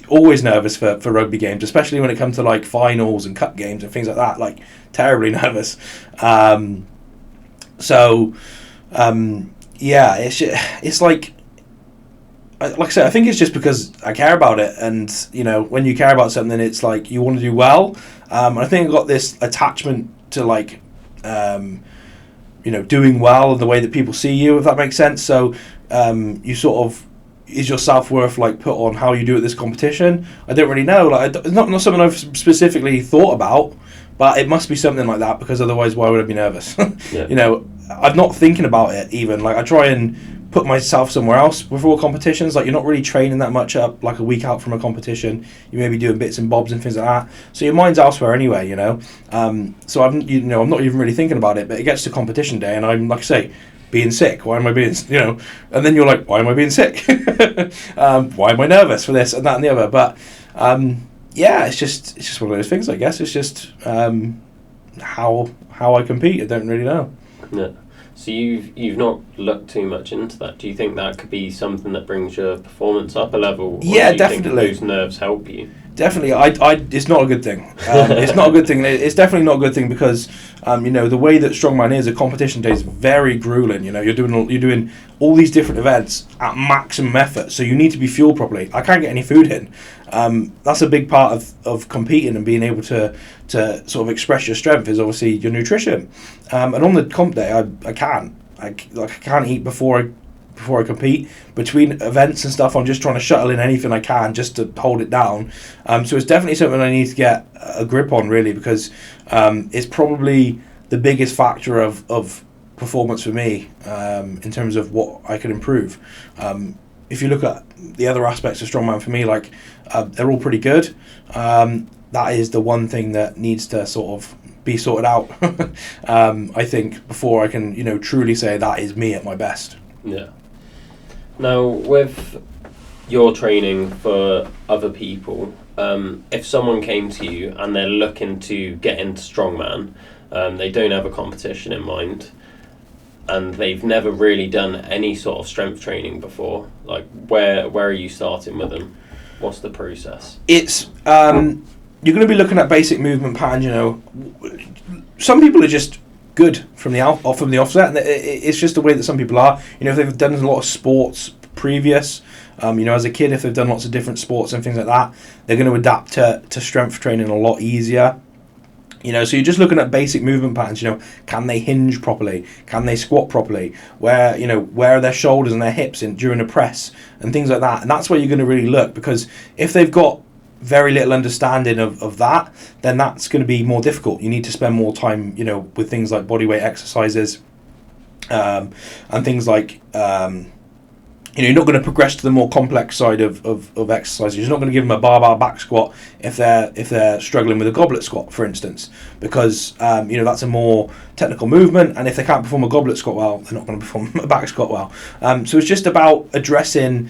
always nervous for rugby games, especially when it comes to like finals and cup games and things like that. Like, terribly nervous. It's like I said, I think it's just because I care about it, and when you care about something, it's like you want to do well. I think I got this attachment to like doing well and the way that people see you, if that makes sense. So you sort of, is your self-worth like put on how you do at this competition? I don't really know. Like, it's not something I've specifically thought about, but it must be something like that, because otherwise why would I be nervous? Yeah. I'm not thinking about it even. Like, I try and put myself somewhere else before competitions. Like, you're not really training that much up like a week out from a competition. You may be doing bits and bobs and things like that, so your mind's elsewhere anyway. So I'm not even really thinking about it. But it gets to competition day, and I'm, like I say, being sick. Why am I being, and then you're like, why am I being sick? Why am I nervous for this and that and the other? But it's just one of those things, I guess. It's just how I compete. I don't really know. Yeah. So you've not looked too much into that. Do you think that could be something that brings your performance up a level? Or yeah, do you definitely. Think those nerves help you? Definitely, it's not a good thing. It's not a good thing. It's definitely not a good thing, because, the way that strongman is, a competition day is very grueling. You're doing all these different events at maximum effort, so you need to be fueled properly. I can't get any food in. That's a big part of competing and being able to sort of express your strength, is obviously your nutrition. And on the comp day, I can't eat before I compete. Between events and stuff, I'm just trying to shuttle in anything I can just to hold it down. So it's definitely something I need to get a grip on, really, because it's probably the biggest factor of performance for me, in terms of what I can improve. If you look at the other aspects of strongman for me, like, they're all pretty good. That is the one thing that needs to sort of be sorted out, I think, before I can truly say that is me at my best. Yeah. Now, with your training for other people, if someone came to you and they're looking to get into strongman, they don't have a competition in mind, and they've never really done any sort of strength training before, like, where are you starting with them? What's the process? It's you're going to be looking at basic movement patterns. Some people are just good from the offset, and it's just the way that some people are. If they've done a lot of sports previous, as a kid, if they've done lots of different sports and things like that, they're going to adapt to strength training a lot easier. So you're just looking at basic movement patterns. Can they hinge properly? Can they squat properly? Where are their shoulders and their hips during a press and things like that? And that's where you're going to really look, because if they've got very little understanding of that, then that's going to be more difficult. You need to spend more time, with things like bodyweight exercises, and things like, you're not going to progress to the more complex side of exercises. You're not going to give them a barbell back squat if they're struggling with a goblet squat, for instance, because that's a more technical movement, and if they can't perform a goblet squat well, they're not going to perform a back squat well. So it's just about addressing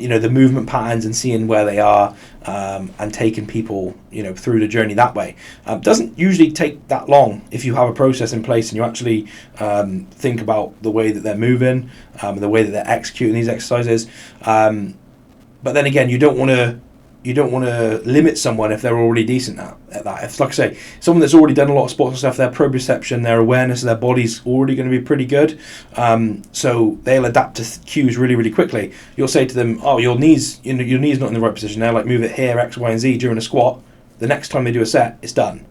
the movement patterns and seeing where they are, and taking people through the journey that way. Doesn't usually take that long if you have a process in place and you actually think about the way that they're moving, the way that they're executing these exercises. But then again, you don't want to limit someone if they're already decent at that. If, like I say, someone that's already done a lot of sports stuff, their proprioception, their awareness of their body's already going to be pretty good. So they'll adapt to cues really, really quickly. You'll say to them, "Oh, your knee's not in the right position there. Like move it here, X, Y, and Z during a squat." The next time they do a set, it's done.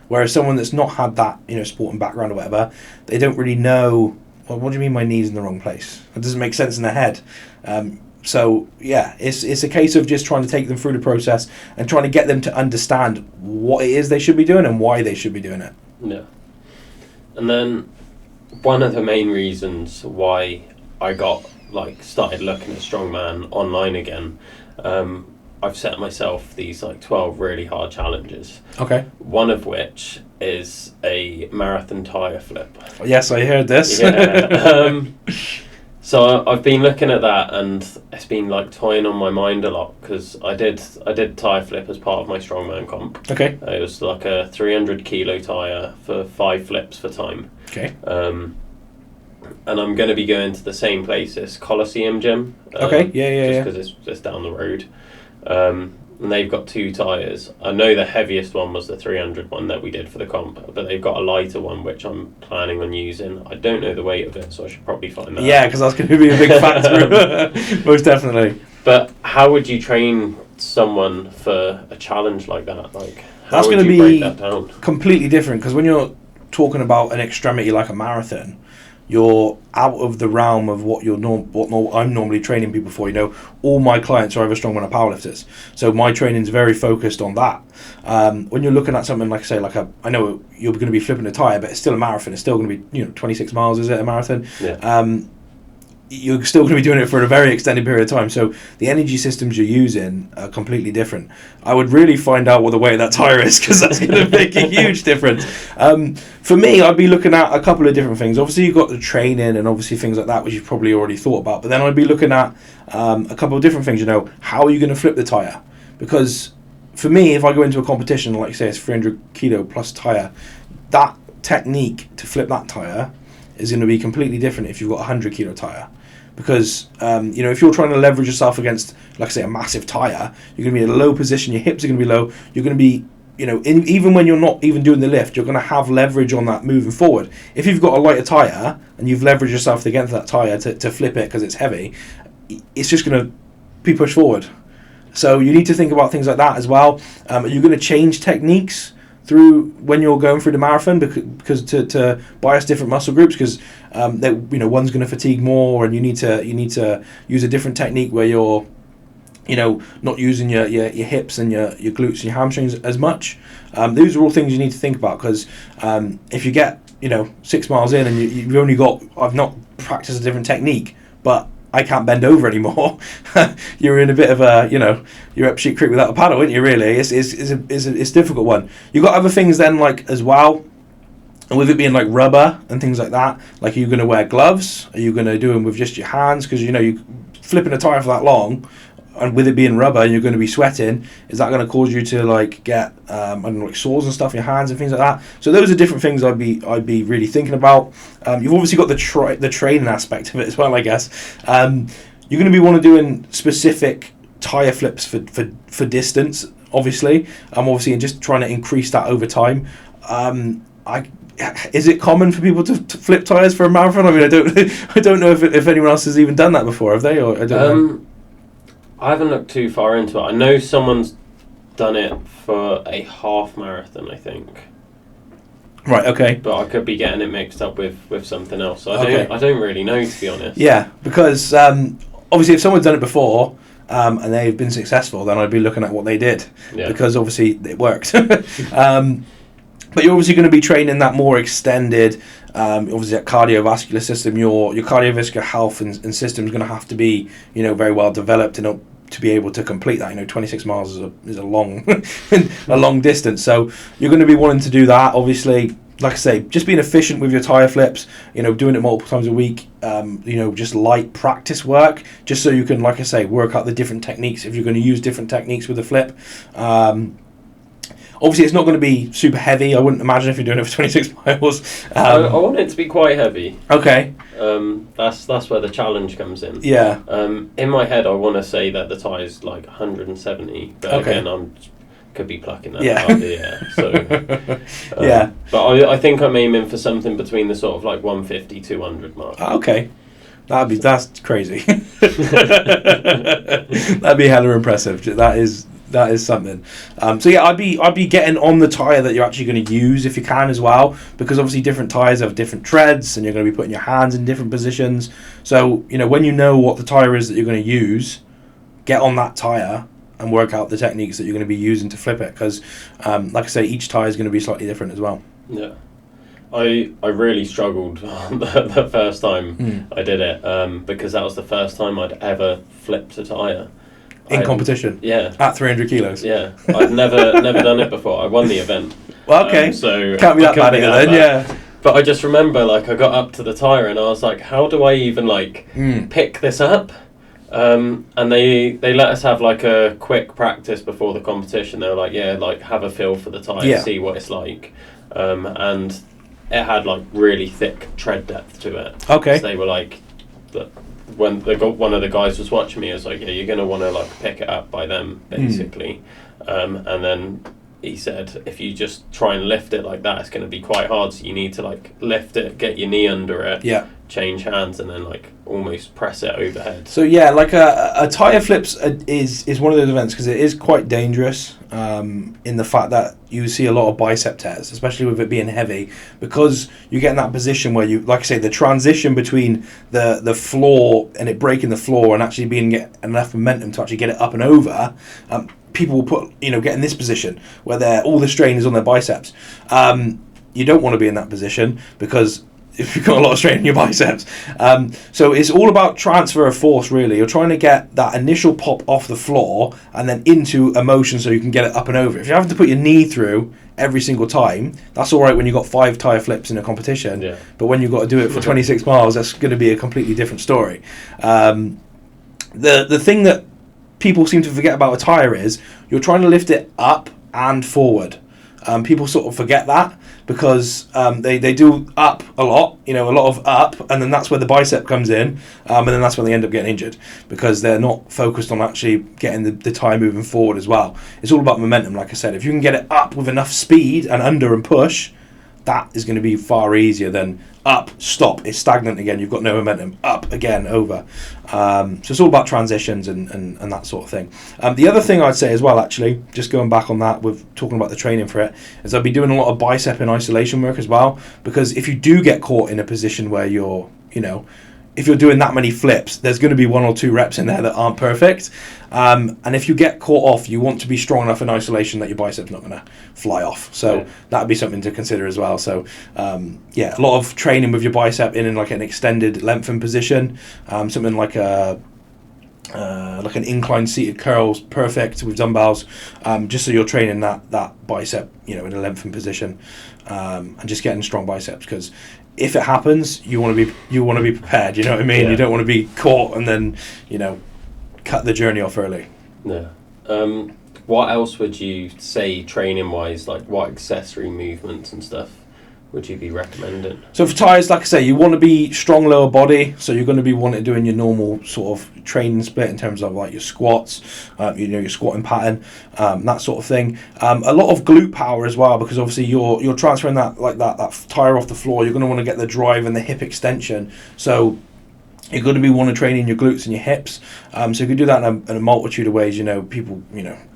Whereas someone that's not had that sporting background or whatever, they don't really know. Well, what do you mean my knee's in the wrong place? It doesn't make sense in their head. So yeah, it's a case of just trying to take them through the process and trying to get them to understand what it is they should be doing and why they should be doing it. Yeah. And then one of the main reasons why I started looking at strongman online again, I've set myself these 12 really hard challenges. Okay. One of which is a marathon tyre flip. Yes, I heard this. Yeah. So I've been looking at that, and it's been toying on my mind a lot because I did tyre flip as part of my strongman comp. Okay. It was like a 300 kilo tyre for 5 flips for time. Okay. And I'm going to be going to the same place, this Coliseum gym. Okay. Yeah. Just because it's down the road. And they've got 2 tyres. I know the heaviest one was the 300 one that we did for the comp, but they've got a lighter one which I'm planning on using. I don't know the weight of it, so I should probably find that out. Yeah, because that's going to be a big factor. Most definitely. But how would you train someone for a challenge like that? That's going to be break that down? Completely different, because when you're talking about an extremity like a marathon, you're out of the realm of what I'm normally training people for. All my clients are either strongmen or powerlifters, so my training's very focused on that. When you're looking at something like, I know you're going to be flipping a tyre, but it's still a marathon. It's still going to be 26 miles. Is it a marathon? Yeah. You're still going to be doing it for a very extended period of time, so the energy systems you're using are completely different. I would really find out what the weight of that tyre is, because that's going to make a huge difference. For me, I'd be looking at a couple of different things. Obviously, you've got the training and obviously things like that, which you've probably already thought about, but then I'd be looking at a couple of different things. How are you going to flip the tyre? Because for me, if I go into a competition, like say it's 300 kilo plus tyre, that technique to flip that tyre is going to be completely different if you've got a 100 kilo tyre. Because if you're trying to leverage yourself against, like I say, a massive tyre, you're going to be in a low position. Your hips are going to be low. You're going to be, even when you're not even doing the lift, you're going to have leverage on that moving forward. If you've got a lighter tyre and you've leveraged yourself against that tyre to flip it because it's heavy, it's just going to be pushed forward. So you need to think about things like that as well. Are you going to change techniques through when you're going through the marathon because to bias different muscle groups, because one's going to fatigue more, and you need to use a different technique where you're not using your hips and your glutes and your hamstrings as much. Those are all things you need to think about, because if you get 6 miles in and you've only got, I've not practiced a different technique, but I can't bend over anymore. You're in a bit of you're up shit creek without a paddle, aren't you? Really, it's a difficult one. You've got other things then as well, and with it being rubber and things like that. Are you going to wear gloves? Are you going to do them with just your hands? Because you flipping a tyre for that long, and with it being rubber, you're going to be sweating. Is that going to cause you to get sores and stuff in your hands and things like that? So those are different things I'd be really thinking about. You've obviously got the training aspect of it as well, I guess. You're going to be doing specific tyre flips for distance, obviously. Obviously, and just trying to increase that over time. Is it common for people to flip tyres for a marathon? I mean, I don't know if anyone else has even done that before, have they? Or I don't know. I haven't looked too far into it. I know someone's done it for a half marathon, I think. Right, okay. But I could be getting it mixed up with something else. So I don't really know, to be honest. Yeah, because obviously if someone's done it before and they've been successful, then I'd be looking at what they did. Yeah. Because obviously it worked. But you're obviously going to be training that more extended, obviously that cardiovascular system. Your cardiovascular health and system is going to have to be, very well developed to be able to complete that. 26 miles is a long a long distance. So you're going to be wanting to do that. Obviously, like I say, just being efficient with your tyre flips, doing it multiple times a week, just light practice work, just so you can, like I say, work out the different techniques if you're going to use different techniques with the flip. Obviously, it's not going to be super heavy. I wouldn't imagine if you're doing it for 26 miles. I want it to be quite heavy. Okay. That's where the challenge comes in. Yeah. In my head, I want to say that the tyre's like 170, but again, could be plucking that out of the air. So, yeah. But I think I'm aiming for something between the sort of like 150, 200 mark. Okay. That's crazy. That'd be hella impressive. That is something. So yeah, I'd be getting on the tyre that you're actually going to use if you can as well, because obviously different tyres have different treads, and you're going to be putting your hands in different positions. So when you know what the tyre is that you're going to use, get on that tyre and work out the techniques that you're going to be using to flip it, because like I say, each tyre is going to be slightly different as well. Yeah. I really struggled the first time I did it, because that was the first time I'd ever flipped a tyre. In competition? Yeah. At 300 kilos? Yeah. I'd never done it before. I won the event. Well, okay. So can't be that bad then, yeah. But I just remember, I got up to the tyre and I was like, how do I even, pick this up? And they let us have, a quick practice before the competition. They were like, have a feel for the tyre, see what it's like. And it had, really thick tread depth to it. Okay. So they were like... When one of the guys was watching me, I was like, you're going to want to pick it up by them, basically. And then he said, if you just try and lift it like that, it's going to be quite hard. So you need to lift it, get your knee under it, change hands, and then almost press it overhead. So yeah, a tyre flips is one of those events because it is quite dangerous in the fact that you see a lot of bicep tears, especially with it being heavy, because you get in that position where you, like I say, the transition between the floor and it breaking the floor and actually get enough momentum to actually get it up and over. People will put, get in this position where all the strain is on their biceps. You don't want to be in that position because if you've got a lot of strain in your biceps. So it's all about transfer of force, really. You're trying to get that initial pop off the floor and then into a motion so you can get it up and over. If you're having to put your knee through every single time, that's all right when you've got 5 tyre flips in a competition. Yeah. But when you've got to do it for 26 miles, that's going to be a completely different story. The thing that people seem to forget about a tyre is you're trying to lift it up and forward. People sort of forget that because they do up a lot, a lot of up, and then that's where the bicep comes in, and then that's when they end up getting injured because they're not focused on actually getting the tyre moving forward as well. It's all about momentum, like I said. If you can get it up with enough speed and under and push, that is going to be far easier than up, stop, it's stagnant again, you've got no momentum, up again, over. So it's all about transitions and that sort of thing. The other thing I'd say as well, actually, just going back on that with talking about the training for it, is I'd be doing a lot of bicep and isolation work as well, because if you do get caught in a position where you're, if you're doing that many flips, there's going to be 1 or 2 reps in there that aren't perfect. And if you get caught off, you want to be strong enough in isolation that your bicep's not going to fly off. So that would be something to consider as well. So, a lot of training with your bicep in an extended lengthened position. Something like an incline seated curls, perfect with dumbbells, just so you're training that bicep, in a lengthened position, and just getting strong biceps, because if it happens, you want to be prepared. You know what I mean? Yeah. You don't want to be caught and then cut the journey off early. Yeah. What else would you say training wise, what accessory movements and stuff would you be recommending? So for tyres, like I say, you want to be strong lower body, so you're going to be wanting doing your normal sort of training split in terms of your squats, your squatting pattern, that sort of thing. A lot of glute power as well, because obviously you're transferring that tyre off the floor. You're going to want to get the drive and the hip extension. So you're going to be wanting to train in your glutes and your hips. So you can do that in a multitude of ways. People,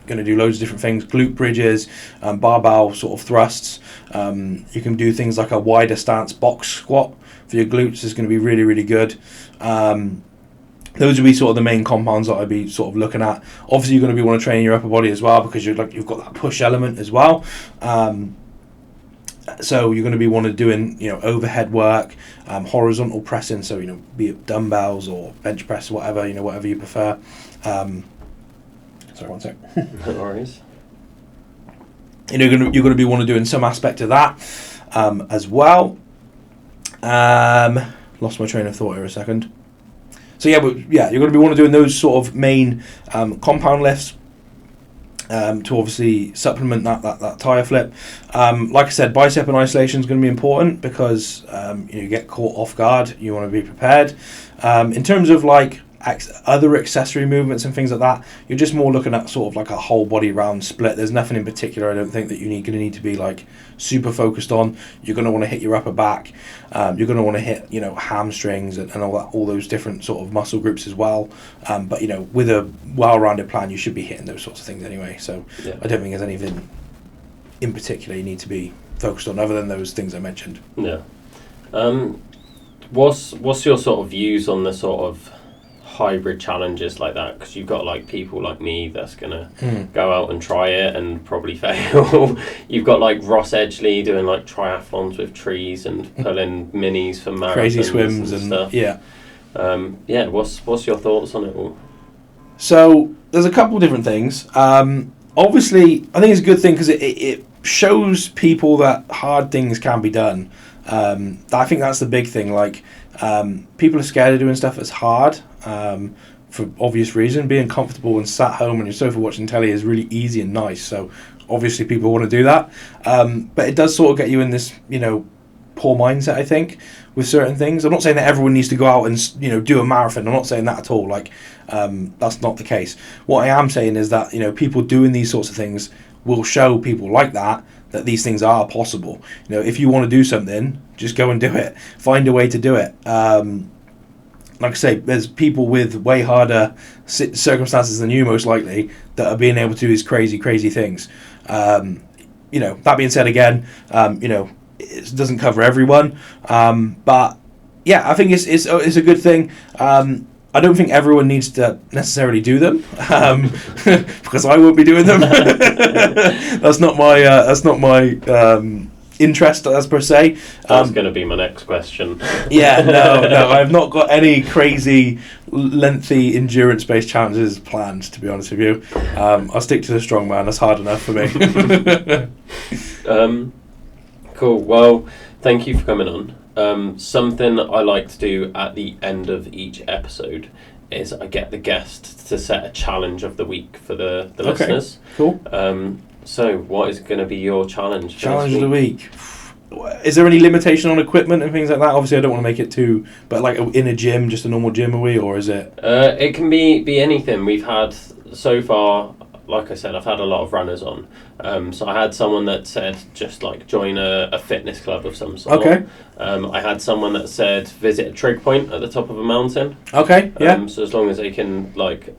going to do loads of different things, glute bridges, barbell sort of thrusts. You can do things like a wider stance box squat for your glutes is going to be really, really good. Those would be sort of the main compounds that I'd be sort of looking at. Obviously, you're going to be want to train your upper body as well, because you've got that push element as well. So you're going to be wanting doing overhead work, horizontal pressing, so be it dumbbells or bench press, whatever whatever you prefer. Sorry, one sec. No worries. You're going to be wanting doing some aspect of that. as well. Lost my train of thought here a second. So you're going to be doing those sort of main compound lifts to obviously supplement that tyre flip. Like I said, bicep and isolation is going to be important because you get caught off guard. You want to be prepared. In terms of like other accessory movements and things like that, you're just more looking at sort of like a whole body round split. There's nothing in particular I don't think that you're going to need to be like super focused on. You're going to want to hit your upper back. You're going to want to hit hamstrings and all those different sort of muscle groups as well. But with a well-rounded plan, you should be hitting those sorts of things anyway. So I don't think there's anything in particular you need to be focused on other than those things I mentioned. Yeah. What's your sort of views on the sort of hybrid challenges like that? Because you've got like people like me that's gonna go out and try it and probably fail. You've got like Ross Edgley doing like triathlons with trees and pulling minis for marathons, crazy swims and stuff. What's your thoughts on it all? So there's a couple of different things. Obviously I think it's a good thing because it shows people that hard things can be done. I think that's the big thing. Like people are scared of doing stuff that's hard for obvious reason. Being comfortable and sat home on your sofa watching telly is really easy and nice. So obviously people want to do that. But it does sort of get you in this poor mindset, I think, with certain things. I'm not saying that everyone needs to go out and do a marathon. I'm not saying that at all. Like that's not the case. What I am saying is that people doing these sorts of things will show people like that these things are possible. If you want to do something, just go and do it. Find a way to do it. Like I say, there's people with way harder circumstances than you, most likely, that are being able to do these crazy, crazy things. That being said, again, it doesn't cover everyone. But yeah, I think it's a good thing. I don't think everyone needs to necessarily do them, because I won't be doing them. That's not my interest, as per se. That's going to be my next question. No, I've not got any crazy, lengthy endurance-based challenges planned. To be honest with you, I'll stick to the strongman. That's hard enough for me. Cool. Well, thank you for coming on. Something I like to do at the end of each episode is I get the guest to set a challenge of the week for the listeners. Cool. So what is going to be your challenge? Challenge of the week. Is there any limitation on equipment and things like that? Obviously, I don't want to make it too, but like in a gym, just a normal gym, are we, or is it? It can be anything. We've had so far. Like I said, I've had a lot of runners on. So I had someone that said just like join a fitness club of some sort. Okay. I had someone that said visit a trig point at the top of a mountain. Okay, yeah. So as long as they can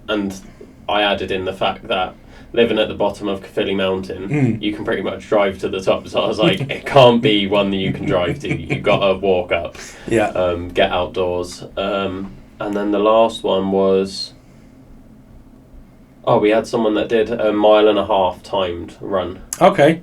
and I added in the fact that living at the bottom of Caerphilly Mountain, you can pretty much drive to the top. So I was like, it can't be one that you can drive to. You've got to walk up. Yeah. Get outdoors. And then the last one was... we had someone that did a 1.5 mile timed run. Okay.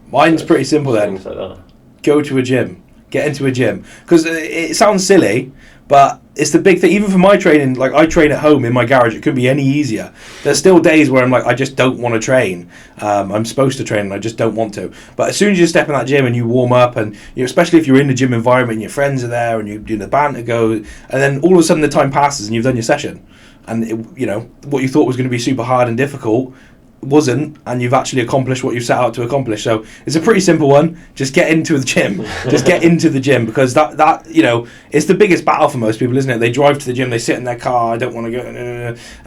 Mine's pretty simple then. Things like that. Go to a gym. Get into a gym. Because it sounds silly, but it's the big thing. Even for my training, like I train at home in my garage, it couldn't be any easier. There's still days where I'm like, I just don't want to train. I'm supposed to train and I just don't want to. But as soon as you step in that gym and you warm up, and especially if you're in the gym environment and your friends are there and you do the banter go, and then all of a sudden the time passes and you've done your session. And what you thought was going to be super hard and difficult wasn't, and you've actually accomplished what you set out to accomplish. So it's a pretty simple one. Just get into the gym. Just get into the gym, because that it's the biggest battle for most people, isn't it? They drive to the gym, they sit in their car, I don't want to go,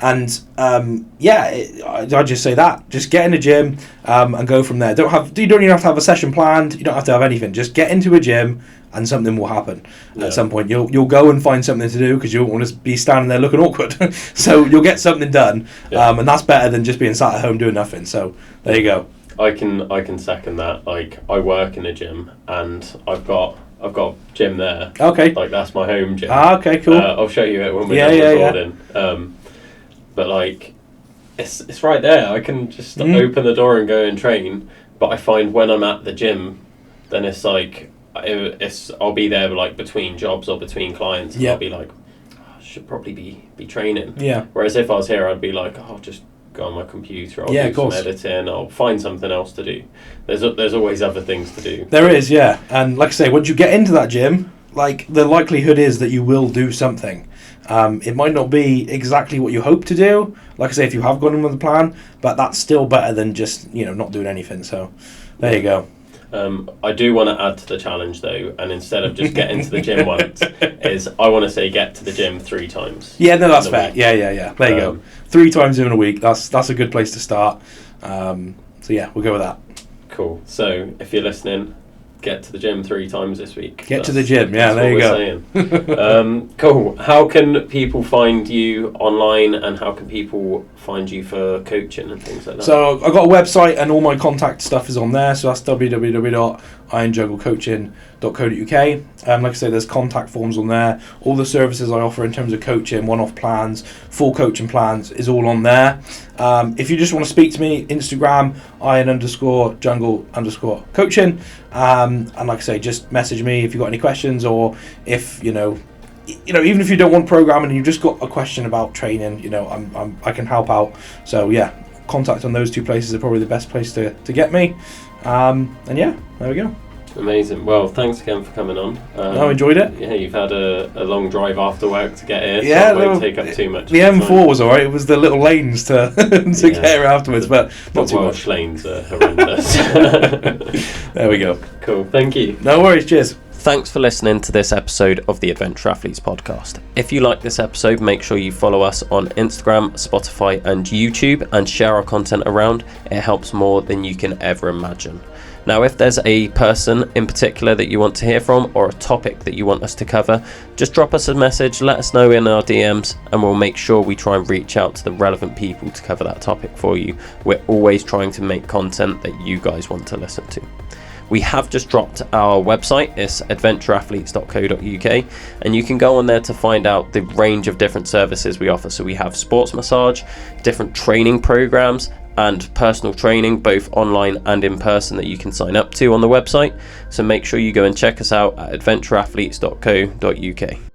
and I just say that. Just get in the gym and go from there. You don't even have to have a session planned. You don't have to have anything. Just get into a gym and something will happen. At some point. You'll go and find something to do, because you don't want to be standing there looking awkward. So you'll get something done, and that's better than just being sat at home doing nothing. So there you go. I can second that. Like, I work in a gym and I've got a gym there. Okay. Like, that's my home gym. Okay, cool. I'll show you it when we're done recording. Yeah. But like, it's right there. I can just open the door and go and train. But I find when I'm at the gym, then it's like I'll be there like between jobs or between clients, and I'll be like, I should probably be training. Yeah. Whereas if I was here, I'd be like, I'll just go on my computer, I'll Yeah, do of some course. editing, I'll find something else to do. There's always other things to do. There is, yeah. And like I say, once you get into that gym, like the likelihood is that you will do something. It might not be exactly what you hope to do. Like I say, if you have gone in with a plan, but that's still better than just, not doing anything. So there you go. I do want to add to the challenge though, and instead of just getting to the gym once, is I want to say get to the gym 3 times. Yeah, no, that's fair. Week. Yeah. There you go. 3 times in a week. That's a good place to start. So yeah, we'll go with that. Cool. So if you're listening, get to the gym 3 times this week. Get to the gym. Yeah, there you go. Cool. How can people find you online, and how can people find you for coaching and things like that? So I've got a website, and all my contact stuff is on there. So that's www.ironjunglecoaching.co.uk. Like I say, there's contact forms on there. All the services I offer in terms of coaching, one-off plans, full coaching plans is all on there. If you just want to speak to me, Instagram, iron_jungle_coaching. And like I say, just message me if you've got any questions, or if, even if you don't want programming and you've just got a question about training, I can help out. So yeah, contact on those 2 places are probably the best place to get me. And yeah, there we go. Amazing. Well, thanks again for coming on. I enjoyed it. Yeah, you've had a long drive after work to get here, Yeah, so it won't take up too much. The M4 was alright. It was the little lanes to get here afterwards, but not too Welsh much. lanes are horrendous. There we go. Cool. Thank you. No worries. Cheers. Thanks for listening to this episode of the Adventure Athletes podcast. If you like this episode, make sure you follow us on Instagram, Spotify and YouTube, and share our content around. It helps more than you can ever imagine. Now, if there's a person in particular that you want to hear from, or a topic that you want us to cover, just drop us a message, let us know in our DMs, and we'll make sure we try and reach out to the relevant people to cover that topic for you. We're always trying to make content that you guys want to listen to. We have just dropped our website. It's adventureathletes.co.uk, and you can go on there to find out the range of different services we offer. So we have sports massage, different training programs, and personal training, both online and in person, that you can sign up to on the website. So make sure you go and check us out at adventureathletes.co.uk.